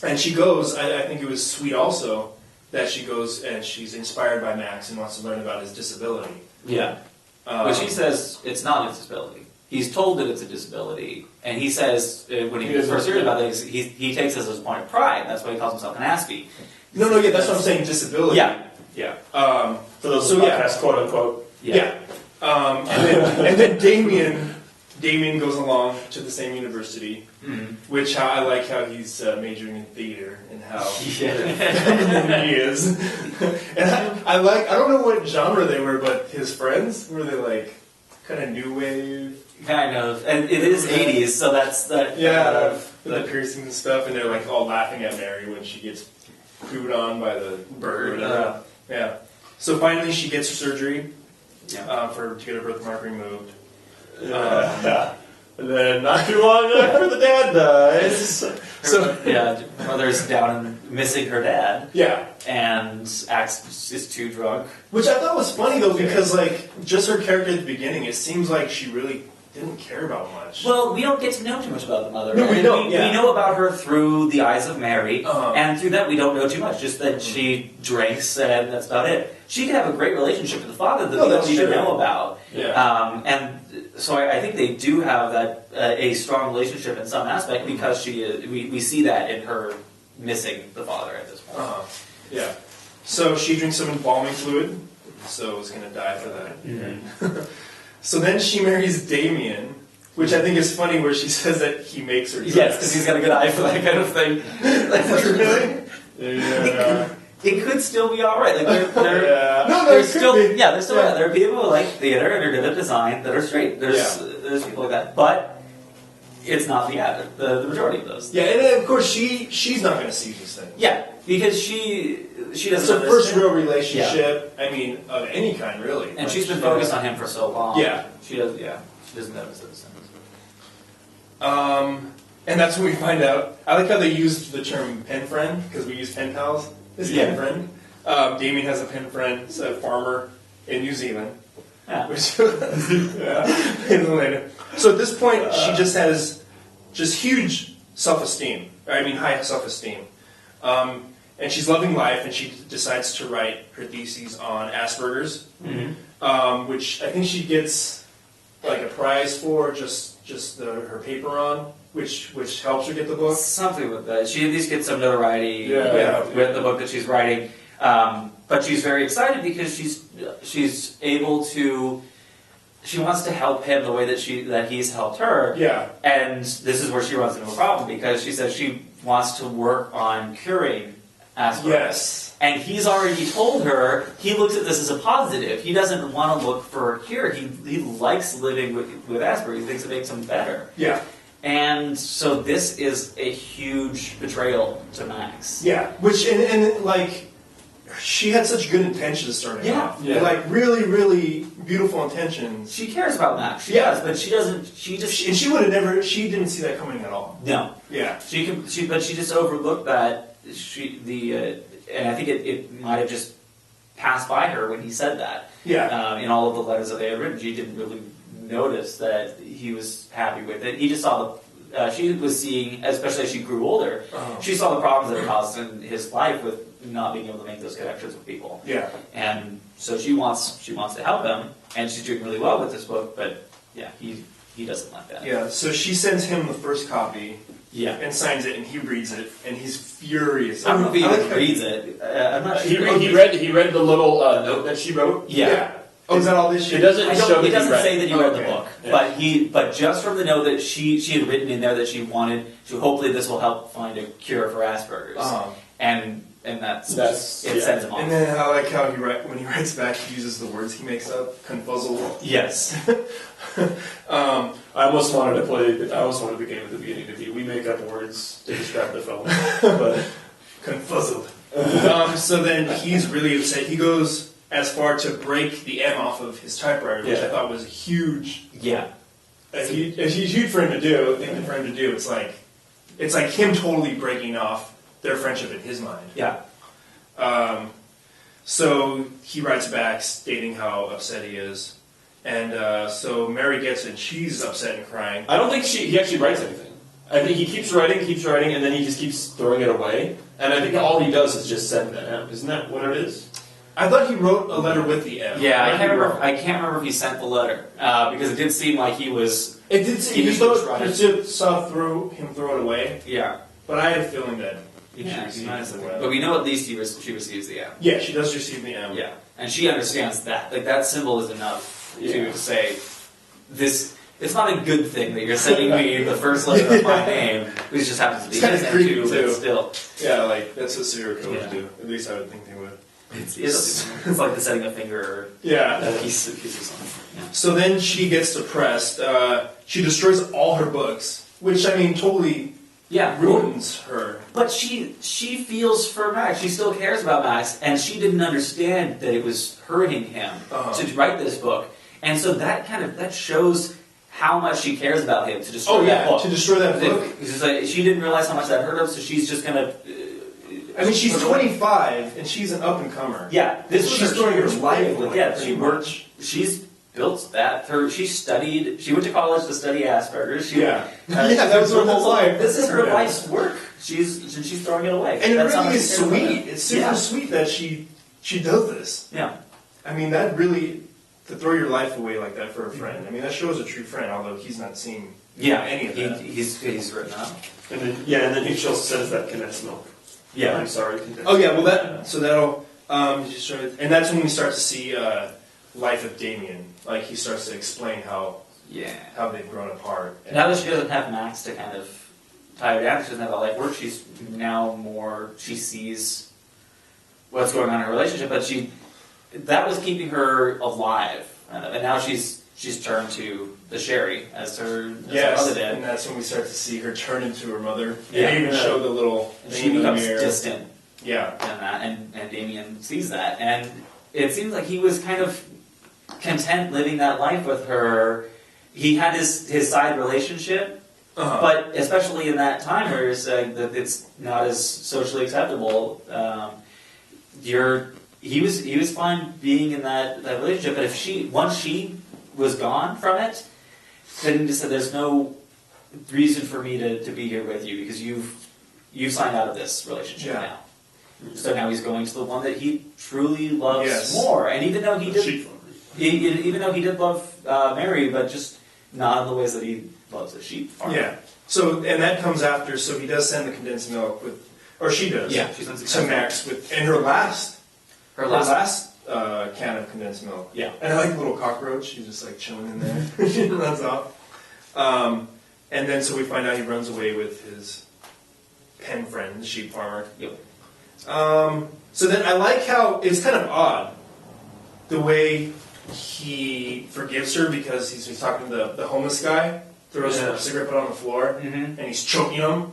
and she goes. I think it was sweet also that she goes and she's inspired by Max and wants to learn about his disability. Yeah. But she says it's not a disability. He's told that it's a disability, and he says when he first hears about it, he takes this as a point of pride. That's why he calls himself an Aspie. That's what I'm saying. Disability. Yeah. For those podcasts, quote unquote. Yeah. And then Damien goes along to the same university, which I like how he's majoring in theater and how he is. And I don't know what genre they were, but his friends were they like kind of new wave. Kind of, and it is 80s, so that's that. Yeah, the piercings and stuff, and they're like all laughing at Mary when she gets pooed on by the bird. Yeah. So finally, she gets her surgery to get her birthmark removed. And then not too long after the dad dies. Her mother's down and missing her dad. Yeah. And is too drunk. Which I thought was funny though, because like just her character at the beginning, it seems like she really didn't care about much. Well, we don't get to know too much about the mother. No, we don't. We know about her through the eyes of Mary, Uh-huh. and through that we don't know too much. Just that she drinks, and that's about it. She could have a great relationship with the father that we don't even know about. Yeah. And so I think they do have that a strong relationship in some aspect because we see that in her missing the father at this point. Uh-huh. Yeah. So she drinks some embalming fluid, so is going to die for that. Mm-hmm. So then she marries Damien, which I think is funny where she says that he makes her dress. Yes, because he's got a good eye for that kind of thing. Really? Yeah. It could still be all right. Like There's still there are people who like theater and are good at design that are straight. There's people like that, but it's not the majority of those. Yeah, and then of course she's not going to see these things. Yeah, because she doesn't. It's her first real relationship. I mean, of any kind, really. And she's been focused on him for so long. Yeah, she does. Yeah, she doesn't notice those things. And that's when we find out. I like how they used the term pen friend because we use pen pals. This pen friend. Damien has a pen friend. It's a farmer in New Zealand. Yeah. Which, so at this point, she just has huge self-esteem. I mean, high self-esteem. And she's loving life, and she decides to write her thesis on Asperger's, which I think she gets like a prize for just her paper on, which helps her get the book. Something with that. She at least gets some notoriety Yeah. with the book that she's writing. But she's very excited because she's able to. She wants to help him the way that he's helped her. Yeah. And this is where she runs into a problem because she says she wants to work on curing Asperger's. Yes. And he's already told her he looks at this as a positive. He doesn't want to look for a cure. He likes living with Asperger's. He thinks it makes him better. Yeah. And so this is a huge betrayal to Max. Yeah. Which and like she had such good intentions starting off. Yeah. Like really, really beautiful intentions. She cares about Max. She Yeah. does, but she doesn't. She just. And she would have never. She didn't see that coming at all. No. Yeah. But she just overlooked that. And I think it might have just passed by her when he said that. Yeah. In all of the letters that they had written, she didn't really notice that he was happy with it. He just saw she was seeing, especially as she grew older, she saw the problems that it caused in his life with not being able to make those connections with people. Yeah. And so she wants to help him, and she's doing really well with this book. But yeah, he doesn't like that. Yeah. So she sends him the first copy. Yeah. And signs it, and he reads it, and he's furious. I don't know if he even reads it. I'm not sure. He read the little note that she wrote. Yeah. Oh, is that all this shit? It doesn't show He that doesn't say that he read the Okay. book, Yeah. but just from the note that she had written in there that she wanted to, hopefully this will help find a cure for Asperger's, and that's it sends him off. And then I like how when he writes back, he uses the words he makes up, confuzzle. Yes. I almost wanted the game at the beginning to be we make up words to describe the film, but Confuzzled. So then he's really upset. He goes as far to break the M off of his typewriter, which I thought was a huge, Yeah. huge for him to do. Thing for him to do. It's like him totally breaking off their friendship in his mind. Yeah. So he writes back stating how upset he is. And so Mary gets it, and she's upset and crying. I don't think he actually writes anything. I think he keeps writing, and then he just keeps throwing it away. And I think all he does is just send that out. Isn't that what it is? I thought he wrote a letter with the M. Yeah, I can't remember if he sent the letter because it did seem like he was. It did seem you saw him throw it away. Yeah. But I had a feeling that Yeah, she nice. received it. But we know at least she receives the M. Yeah, she does receive the M. Yeah, and she understands that. Like that symbol is enough to say this. It's not a good thing that you're sending me the first letter of my name, which just happens to be It's kind of his creepy too, too. but still. Yeah, like that's what serial killers Yeah. do. At least I would think they would. It's like the setting a finger or Yeah. a piece of something. Yeah. So then she gets depressed. She destroys all her books, which I mean totally ruins her. But she feels for Max. She still cares about Max, and she didn't understand that it was hurting him to write this book. And so that shows how much she cares about him to destroy that book. To destroy that book. It's like, she didn't realize how much that hurt him, so she's just gonna. I mean, she's 25 and she's an up and comer. Yeah, She's throwing her life away. Yeah, she worked. She's built that. She studied. She went to college to study Asperger's. That was her whole life. This is her life's work. She's throwing it away. And That's it how really much is she cares about sweet. it. It's super sweet that she does this. Yeah. I mean, that really, to throw your life away like that for a friend. I mean, that shows a true friend, although he's not seeing any of that. He's written up. And then he just says that condensed milk. Yeah. I'm sorry, condensed Oh yeah, well that'll just show it. And that's when we start to see life of Damien. Like he starts to explain how they've grown apart. Now that she doesn't have Max to kind of tie her down, she doesn't have that life work. She's now she sees what's going on in her relationship, but that was keeping her alive, and now she's turned to the Sherry as her mother did. And that's when we start to see her turn into her mother. Yeah. They even show the little And thing she in the becomes mirror. distant. Yeah. And Damien sees that, and it seems like he was kind of content living that life with her. He had his side relationship, but especially in that time where you're saying that it's not as socially acceptable, he was fine being in that relationship. But once she was gone from it, then he just said, "There's no reason for me to be here with you because you've signed out of this relationship now." So now he's going to the one that he truly loves more. And even though he did love Mary, but just not in the ways that he loves a sheep farm. Yeah. So and that comes after. So he does send the condensed milk or she does. Yeah, she sends the to Max and her last Her last last. can of condensed milk. Yeah. And I like the little cockroach. He's just like chilling in there. She runs off. And then so we find out he runs away with his pen friend, the sheep farmer. Yep. So then I like how it's kind of odd the way he forgives her because he's talking to the homeless guy, throws a cigarette butt on the floor, and he's choking him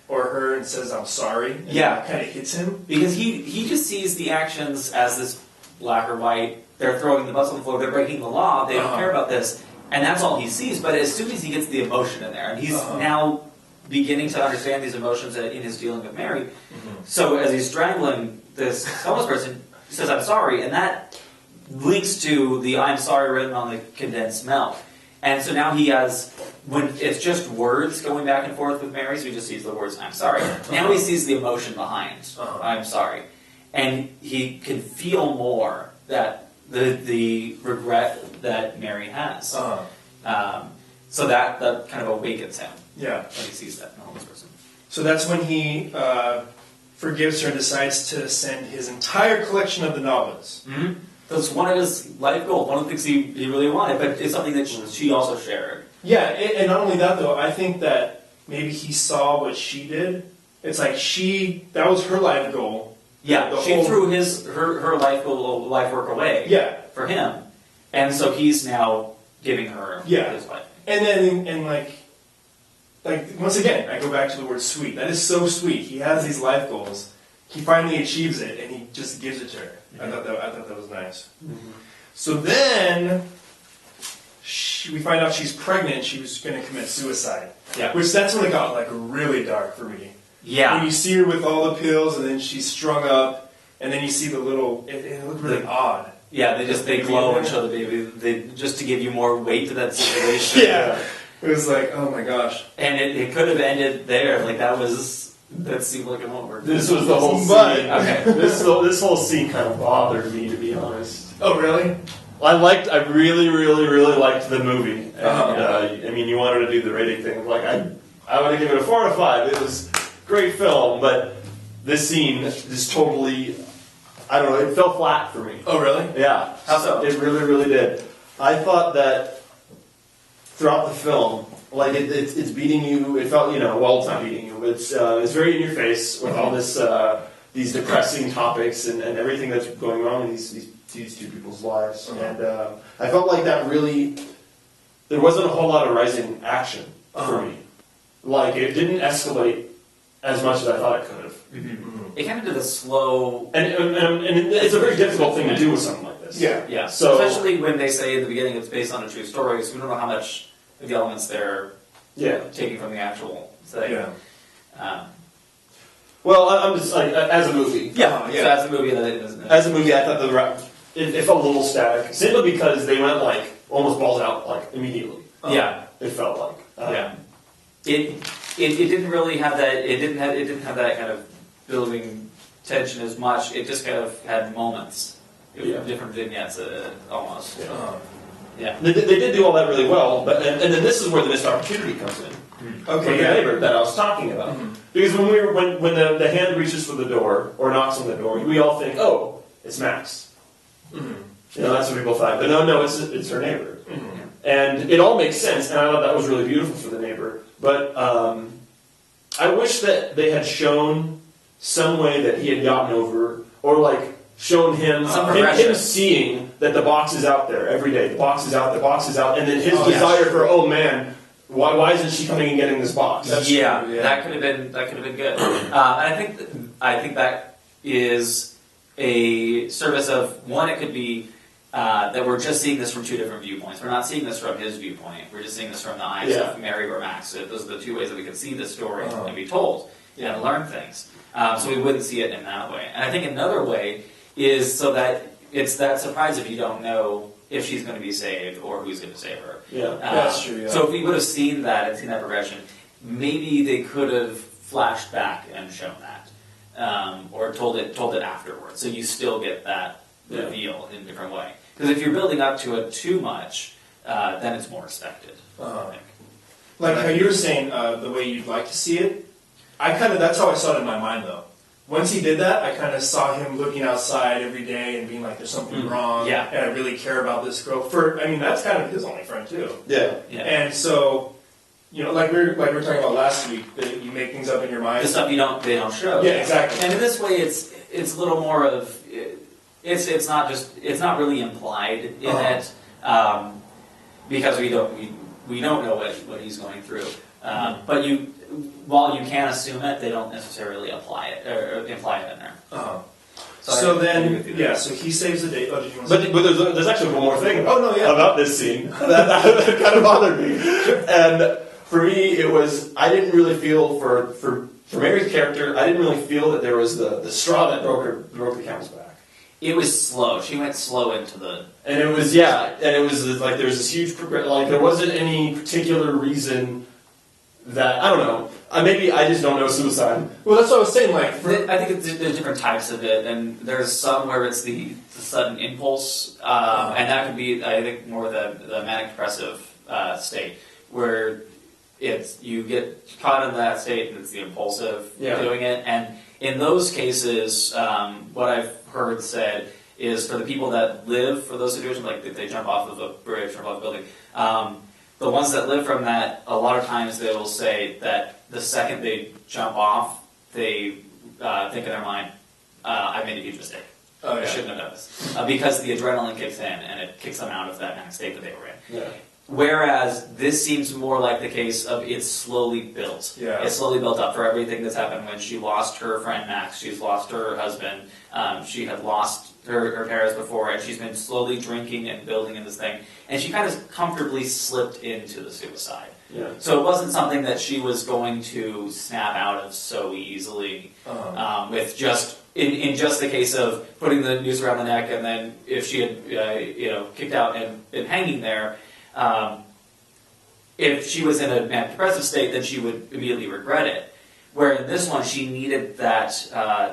or her and says, "I'm sorry." And Yeah. kind of hits him. Because he just sees the actions as this black or white. They're throwing the butts on the floor. They're breaking the law. They don't care about this. And that's all he sees. But as soon as he gets the emotion in there, and he's now beginning to understand these emotions in his dealing with Mary. So as he's strangling this homeless person, he says, "I'm sorry." And that links to the "I'm sorry" written on the condensed milk. And so now he has, when it's just words going back and forth with Mary, so he just sees the words, "I'm sorry." Now he sees the emotion behind, "I'm sorry." And he can feel more that the regret that Mary has. So that kind of awakens him Yeah. when he sees that in the homeless person. So that's when he forgives her and decides to send his entire collection of the novels. Mm-hmm. That's one of his life goals, one of the things he really wanted, but it's something that she also shared. Yeah, and not only that though, I think that maybe he saw what she did. It's like that was her life goal. Yeah, she threw her life work away. Yeah. For him, and so he's now giving her his life. And then like once again, I go back to the word sweet. That is so sweet. He has these life goals. He finally achieves it, and he just gives it to her. I thought that was nice. So then we find out she's pregnant. She was going to commit suicide. Yeah. Which that's when it got like really dark for me. Yeah. When you see her with all the pills, and then she's strung up, and then you see the little. It looked really odd. Yeah, they glow and show the baby, just to give you more weight to that situation. Yeah. It was like, oh my gosh. And it could have ended there. Like that seemed like it won't work. This was the whole scene. Okay. This whole scene kind of bothered me, to be honest. Oh really? I really, really, really liked the movie. And, I mean, you wanted to do the rating thing. Like, I would have given it a 4 out of 5. It was a great film, but this scene just totally, I don't know, it fell flat for me. Oh really? Yeah. How so? It really, really did. I thought that throughout the film, like it's beating you. It felt, well, it's not beating you. It's very in your face with all this these depressing topics and everything that's going on in these two people's lives. And I felt like that really, there wasn't a whole lot of rising action for me. Like it didn't escalate as much as I thought it could have. It kind of did a slow, and it's a very difficult thing to do with something like this. yeah. So especially when they say in the beginning it's based on a true story, so we don't know how much of the elements they're taking from the actual thing. Yeah. Well, I'm just like as a movie. So as a movie, As a movie, I thought it felt a little static, simply because they went like almost balls out like immediately. It felt like. It didn't really have that. It didn't have that kind of building tension as much. It just kind of had moments, different vignettes, almost. Yeah. They did do all that really well, but and then this is where the missed opportunity comes in. Okay. The neighbor that I was talking about, because when the hand reaches for the door or knocks on the door, we all think, oh, it's Max. That's what people thought. But no, it's her neighbor. And it all makes sense, and I thought that was really beautiful for the neighbor. But I wish that they had shown some way that he had gotten over, or like shown him seeing that the box is out there every day. The box is out, and then his desire for, oh man, why isn't she coming and getting this box? That could have been good. And I think that is a service of one. It could be that we're just seeing this from two different viewpoints. We're not seeing this from his viewpoint. We're just seeing this from the eyes of Mary or Max. Those are the two ways that we can see this story and be told and learn things. So we wouldn't see it in that way. And I think another way is so that it's that surprise if you don't know if she's going to be saved or who's going to save her. That's true. Yeah. So if we would have seen that and seen that progression, maybe they could have flashed back and shown that, or told it afterwards. So you still get that reveal in a different way. Because if you're building up to it too much, then it's more expected. I think. Like how you were saying, the way you'd like to see it. That's how I saw it in my mind though. once he did that, I kind of saw him looking outside every day and being like, "There's something wrong." Yeah. And I really care about this girl. That's kind of his only friend too. Yeah. And so, like we were talking about last week, that you make things up in your mind. The stuff they don't show. Yeah, exactly. And in this way, it's a little more of it's not really implied in it because we don't know what he's going through. But while you can assume it, they don't necessarily apply it or imply it in there. So he saves the day. Oh, did you want to say? But there's actually one more thing about this scene that kind of bothered me. And for me, it was, I didn't really feel for Mary's character, I didn't really feel that there was the straw that broke the camel's back. It was slow. She went slow into the... And it was like there was this huge like there wasn't any particular reason that, I don't know, maybe I just don't know suicide. Well, that's what I was saying, like... I think there's different types of it, and there's some where it's the sudden impulse, and that could be, I think, more the manic-depressive state, where you get caught in that state and it's the impulsive doing it, and in those cases, what I've heard said is for the people that live for those situations, like if they jump off of a bridge or off a building, the ones that live from that, a lot of times they will say that the second they jump off, they think in their mind, I made a huge mistake. I shouldn't have done this. Because the adrenaline kicks in and it kicks them out of that kind of state that they were in. Yeah. Whereas this seems more like the case of it's slowly built. Yeah. It's slowly built up for everything that's happened when she lost her friend Max, she's lost her husband, she had lost her parents before, and she's been slowly drinking and building in this thing, and she kind of comfortably slipped into the suicide. Yeah. So it wasn't something that she was going to snap out of so easily, with just in just the case of putting the noose around the neck, and then if she had kicked out and been hanging there. If she was in a manic-depressive state, then she would immediately regret it. Where in this one, she needed that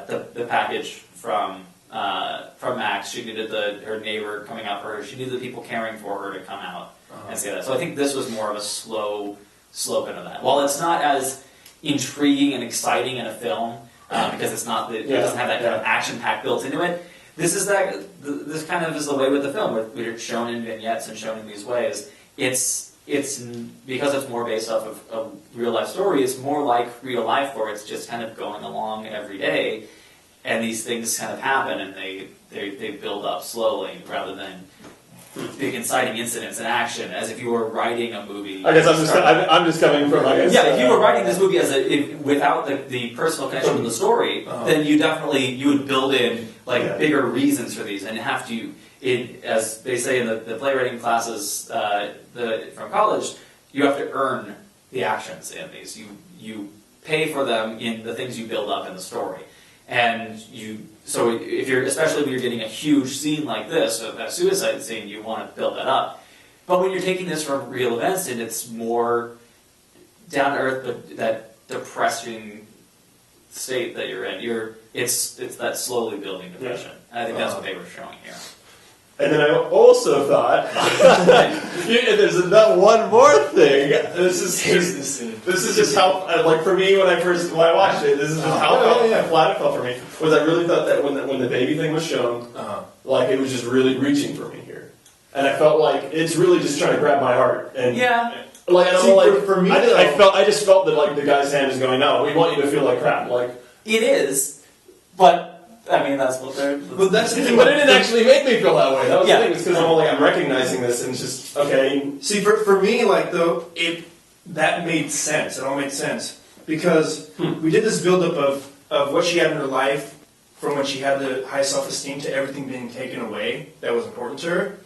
the package from Max. She needed her neighbor coming out for her. She needed the people caring for her to come out and say that. So I think this was more of a slow slope into that. While it's not as intriguing and exciting in a film because it doesn't have that kind of action pack built into it. This kind of is the way with the film, where we're shown in vignettes and shown in these ways. It's because it's more based off of a real life story. It's more like real life, where it's just kind of going along every day, and these things kind of happen, and they build up slowly rather than big inciting incidents and action, as if you were writing a movie. I guess I'm just coming from, I guess. Yeah, if you were writing this movie without the personal connection to the story, then you would build in bigger reasons for these, and have to, as they say in the playwriting classes from college, you have to earn the actions in these. You pay for them in the things you build up in the story, and so especially when you're getting a huge scene like this, that suicide scene, you want to build that up. But when you're taking this from real events, and it's more down to earth, but that depressing state that you're in, it's that slowly building depression. And I think that's what they were showing here. And then I also thought, there's that one more thing. This is just how, for me, when I watched it, this is just how flat it felt for me. Was I really thought that when the baby thing was shown, it was just really reaching for me here, and I felt like it's really just trying to grab my heart. And for me, I just felt that the guy's hand is going, no, we want you to feel like crap. It is, but. I mean, that's what they're... But that's the thing. But it didn't actually make me feel that way. That was the thing. It's because I'm recognizing this, and it's just, okay. See, for me, that made sense. It all made sense. Because we did this buildup of what she had in her life, from when she had the high self-esteem to everything being taken away that was important to her.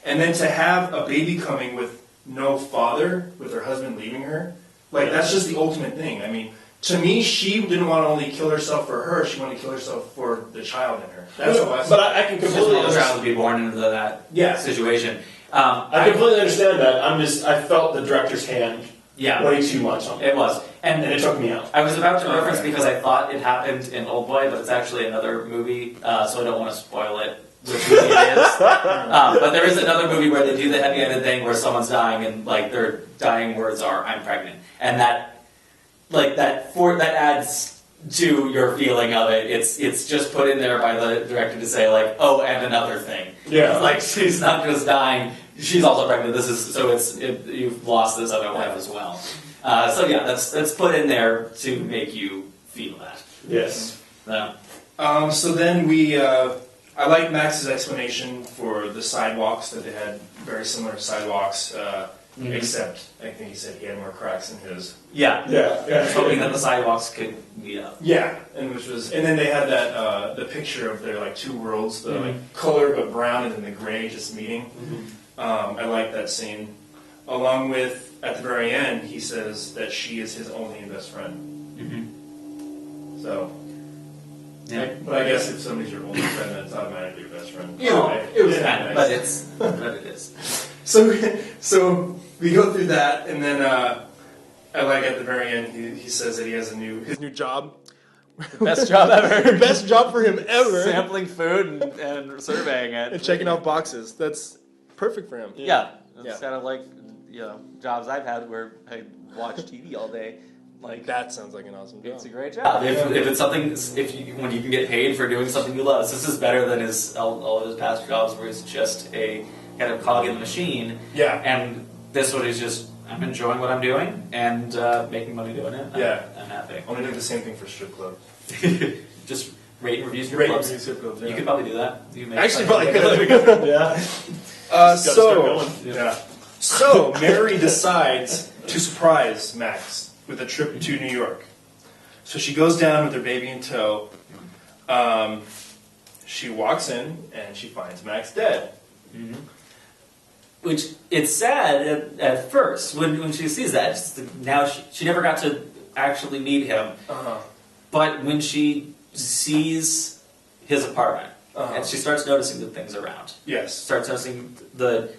And then to have a baby coming with no father, with her husband leaving her, that's just the ultimate thing. I mean... To me, she didn't want to only kill herself for her; she wanted to kill herself for the child in her. That's what I said. But I can completely understand. The child to be born into that situation. I completely understand that. I felt the director's hand way too much on it. It was, and it took me out. I was about to reference because I thought it happened in Old Boy, but it's actually another movie, so I don't want to spoil it. Which movie it is? But there is another movie where they do the heavy-handed thing where someone's dying, and their dying words are "I'm pregnant," and that adds to your feeling of it. It's just put in there by the director to say like, oh, and another thing. Yeah. It's like she's not just dying; she's also pregnant. You've lost this other life as well. So yeah, that's put in there to make you feel that. Yes. So then I like Max's explanation for the sidewalks, that they had very similar sidewalks, except I think he said he had more cracks in his. Yeah. Yeah. Hoping that the sidewalks could meet up. Yeah, and then they had that the picture of their like two worlds, the like color but brown and then the gray just meeting. I like that scene. Along with at the very end, he says that she is his only and best friend. So. Yeah. But I guess if somebody's your only friend, that's automatically your best friend. You know, it was Yeah, kind of, nice. but it is. So we go through that, and then I like at the very end, he says that he has his new job. Best job ever. Best job for him ever. Sampling food and surveying it. And checking off boxes. That's perfect for him. Yeah. It's Yeah. kind of like, jobs I've had where I watch TV all day. Like, That sounds like an awesome job. it's a great job. If it's something, when you can get paid for doing something you love, this is better than all of his past jobs where he's just a kind of cog in the machine. Yeah. And this one is just, I'm enjoying what I'm doing and making money doing it. I'm happy. Only do the same thing for strip club. Just rate and reviews your Rate clubs. reviews strip clubs, yeah. You could probably do that. You make Actually, something. probably could. Yeah. Uh, start so, going. yeah. So Mary decides to surprise Max with a trip to New York. So she goes down with her baby in tow. She walks in and she finds Max dead. Which, it's sad at first when she sees that. Now she never got to actually meet him. But when she sees his apartment and she starts noticing the things around, Yes. starts noticing the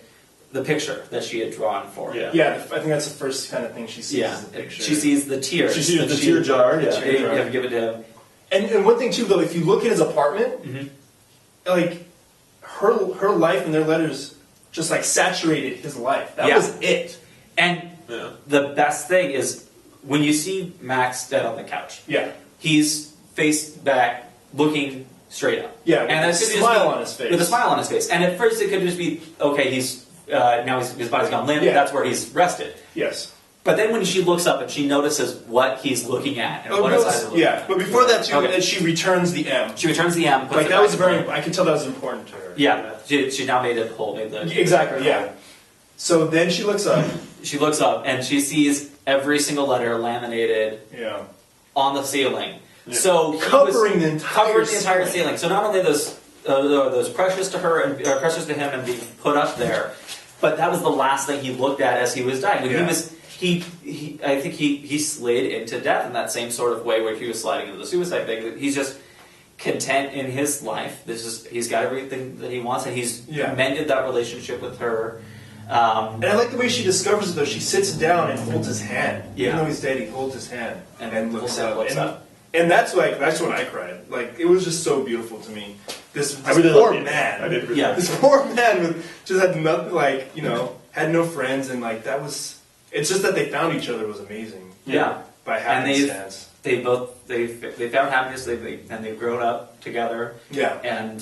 picture that she had drawn for him. Yeah, I think that's the first kind of thing she sees. Yeah, Is the picture. she sees the tears. She sees that the tear jar, yeah. They have given to him. And one thing too, though, if you look at his apartment, like her life and their letters just like saturated his life. That was it. And the best thing is when you see Max dead on the couch. Yeah. He's face back, looking straight up. Yeah, and with a smile on his face. With a smile on his face. And at first it could just be, okay, he's now his body's gone limp. Yeah. That's where he's rested. Yes. But then when she looks up and she notices what he's looking at and what his eyes are looking at. but before that too, Okay. and she returns the M. She returns the M. puts Like it that was back very. in. I could tell that was important to her. Yeah, she now made it whole. Made the Exactly. Yeah. So then she looks up. She looks up and she sees every single letter laminated Yeah. on the ceiling. So he Covering was the entire covering the entire ceiling. ceiling. So not only those precious to her and precious to him and being put up there, but that was the last thing he looked at as he was dying. When I think he slid into death in that same sort of way where he was sliding into the suicide thing. He's just content in his life. He's got everything that he wants, and he's mended that relationship with her. And I like the way she discovers it though. She sits down and holds his hand. Yeah. Even though he's dead, he holds his hand and looks looks up. up. And that's when I cried. Like it was just so beautiful to me. This I really poor loved it. man. I did really Yeah. like This poor man just had nothing. Like had no friends, and like that was. It's just that they found each other was amazing. Yeah. By happenstance. They found happiness. They've grown up together. Yeah. And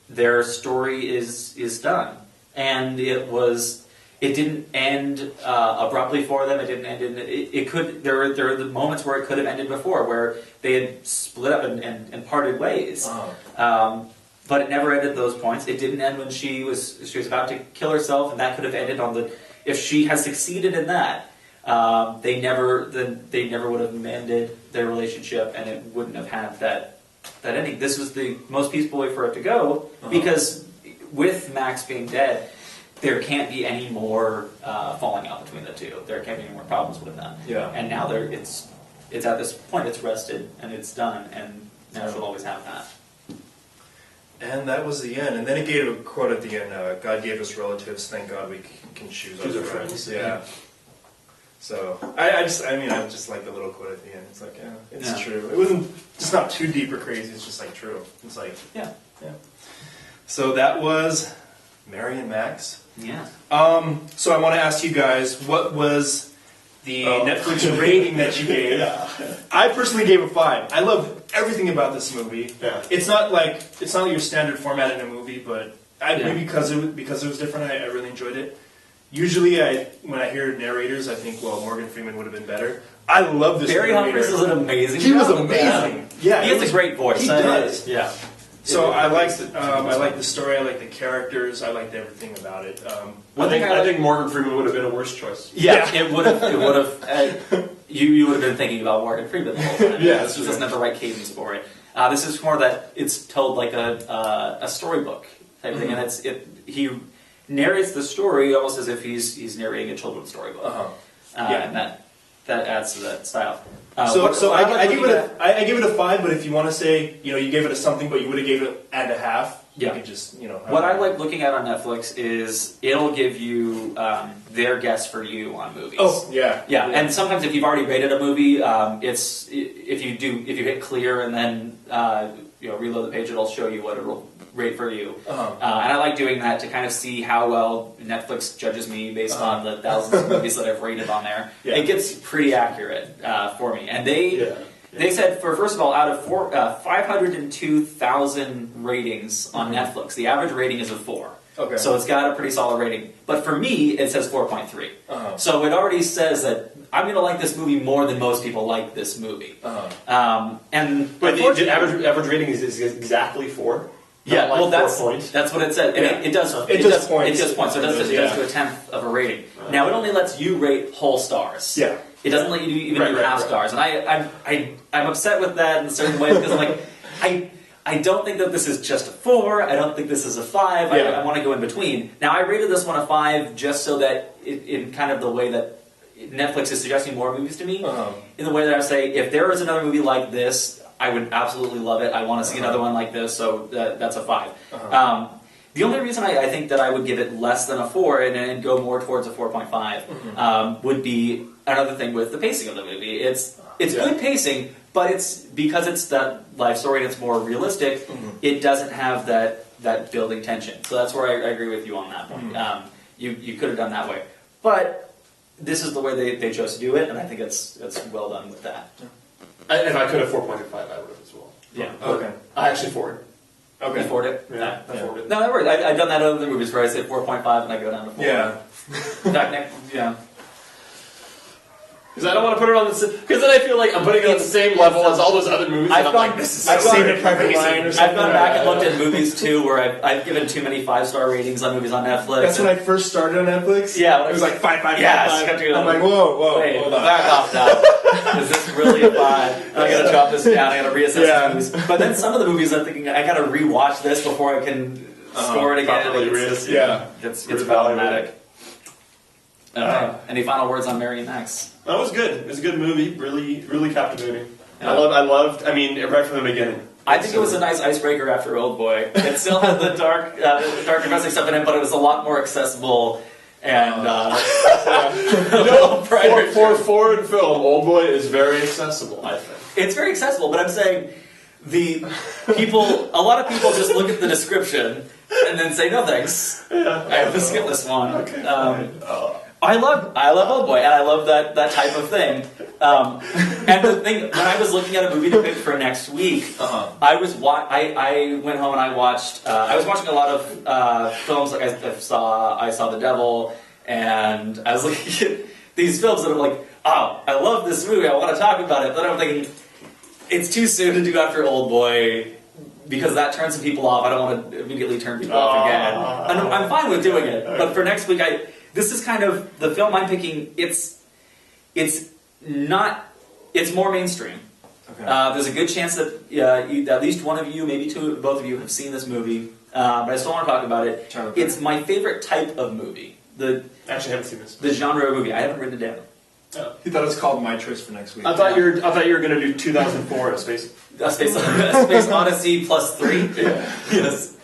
their story is done. And it didn't end abruptly for them. It didn't end in it could. There were the moments where it could have ended before, where they had split up and parted ways. But it never ended at those points. It didn't end when she was about to kill herself, and that could have ended on if she had succeeded in that. They never would have mended their relationship, and it wouldn't have had that ending. This was the most peaceful way for it to go, because with Max being dead, there can't be any more falling out between the two. There can't be any more problems with them. Yeah. And now it's at this point, it's rested and it's done, and now she'll always have that. And that was the end. And then it gave a quote at the end, God gave us relatives, thank God we can choose our friends. Yeah. So, I just like the little quote at the end. It's like, it's true. It wasn't, just not too deep or crazy, it's just like true. It's like, Yeah. So that was Mary and Max. Yeah. So I want to ask you guys, what was the Netflix rating that you gave. I personally gave a 5. I love everything about this movie. Yeah. It's not like your standard format in a movie, but maybe because it was different, I really enjoyed it. Usually, when I hear narrators, I think, well, Morgan Freeman would have been better. I love this Barry narrator. Humphries is an amazing. He was job. amazing. Yeah, he has a great voice. He does. Yeah. So I liked the story. I liked the characters. I liked everything about it. I think Morgan Freeman would have been a worse choice. Yeah, it would have. It would have. You would have been thinking about Morgan Freeman the whole time. Yeah, it just doesn't have the right cadence for it. This is more that it's told like a storybook type thing, and he narrates the story almost as if he's narrating a children's storybook. And that adds to that style. I give it a 5, but if you want to say, you gave it a something, but you would have gave it and a half, you could just, What I like looking at on Netflix is it'll give you their guess for you on movies. Oh, yeah. Yeah, and sometimes if you've already rated a movie, it's if you hit clear and then reload the page, it'll show you what it'll rate for you. And I like doing that to kind of see how well Netflix judges me based on the thousands of movies that I've rated on there. Yeah. It gets pretty accurate for me. And they said, first of all, out of 502,000 ratings on Netflix, the average rating is a 4. Okay. So it's got a pretty solid rating. But for me, it says 4.3. So it already says that I'm going to like this movie more than most people like this movie. But the average rating is exactly 4? Yeah, well, that's what it said. And it does points. So it does to a tenth of a rating. Right. Now, it only lets you rate whole stars. Yeah. It doesn't let you even do half stars. And I'm upset with that in a certain way because I'm like, I don't think that this is just a 4. I don't think this is a 5. I want to go in between. Now, I rated this one a 5 just so that in kind of the way that Netflix is suggesting more movies to me. In the way that I say, if there is another movie like this, I would absolutely love it. I want to see another one like this, so that's a 5. The only reason I think that I would give it less than a 4 and go more towards a 4.5 would be another thing with the pacing of the movie. It's good pacing, but it's because it's that life story and it's more realistic, it doesn't have that building tension. So that's where I agree with you on that point. You could have done that way. But this is the way they chose to do it, and I think it's well done with that. If I could have 4.5, I would have as well. Yeah. Okay. I actually forward. Okay. You forward it? Yeah. I forward it. No, that works. I've done that in other movies where I say 4.5 and I go down to 4. Yeah. In fact, yeah. Because I don't want to put it on the... Because then I feel like I'm putting it on the same level as all those other movies. I've gone back and looked at movies too where I've given too many 5-star ratings on movies on Netflix. That's when I first started on Netflix? Yeah. It was like 5, 5, 5, yeah, 5. I'm like, whoa, wait, hold on. back off now. Is this really a 5? I got to drop this down. I got to reassess the movies. But then some of the movies I'm thinking, I got to rewatch this before I can score it again. It's problematic. Any final words on Mary and Max? That was good. It was a good movie. Really, really captivating. I loved. I mean, right from the beginning. I think it was a nice icebreaker after Old Boy. It still had the dark depressing stuff in it, but it was a lot more accessible and for foreign film, Old Boy is very accessible. I think it's very accessible, but I'm saying a lot of people just look at the description and then say no thanks. I have to skip this one. Okay. I love Old Boy, and I love that type of thing. And the thing, when I was looking at a movie to pick for next week, I went home and I watched. I was watching a lot of films. Like I saw The Devil, and I was looking at these films that I'm like, oh, I love this movie. I want to talk about it. But I'm thinking it's too soon to do after Old Boy, because that turns some people off. I don't want to immediately turn people off again. And I'm fine with doing it, but for next week, this is kind of the film I'm picking. It's more mainstream. Okay. There's a good chance that at least one of you, maybe both of you, have seen this movie, but I still want to talk about it. It's my favorite type of movie. Actually, I haven't seen this. The genre of movie. I haven't written it down. Oh. He thought it was called My Choice for next week. I thought you were going to do 2004: A Space Odyssey plus 3. Yes.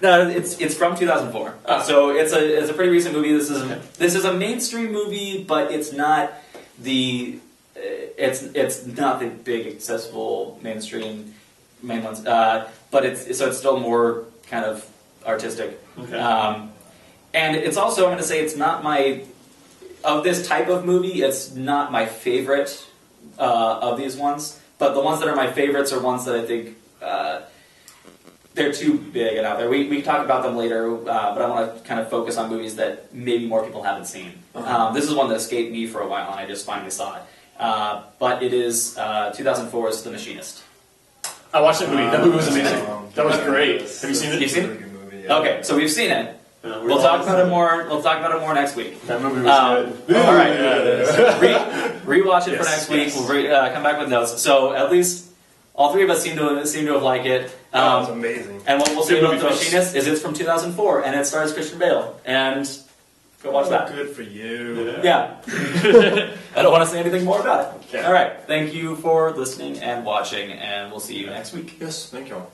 No, it's from 2004. So it's a pretty recent movie. This is a mainstream movie, but it's not the big accessible mainstream main ones. But it's still more kind of artistic. Okay. And it's also, I'm going to say, it's not my. of this type of movie, it's not my favorite of these ones. But the ones that are my favorites are ones that I think they're too big and out there. We can talk about them later, but I want to kind of focus on movies that maybe more people haven't seen. This is one that escaped me for a while, and I just finally saw it. But it is 2004's The Machinist. I watched that movie. That movie was amazing. That was great. Have you seen it? You've seen it? Really good movie, yeah. Okay, so we've seen it. No, We'll talk about it more. We'll talk about it more next week. That movie was good. All right, rewatch it for Yes, next week. yes. We'll come back with notes. So at least all three of us seem to have liked it. That was amazing. And what we'll say Good about movie, The folks. Machinist is it's from 2004 and it stars Christian Bale. And go watch that. Good for you. Yeah. I don't want to say anything more about it. Okay. All right. Thank you for listening and watching, and we'll see you next week. Yes, thank you all.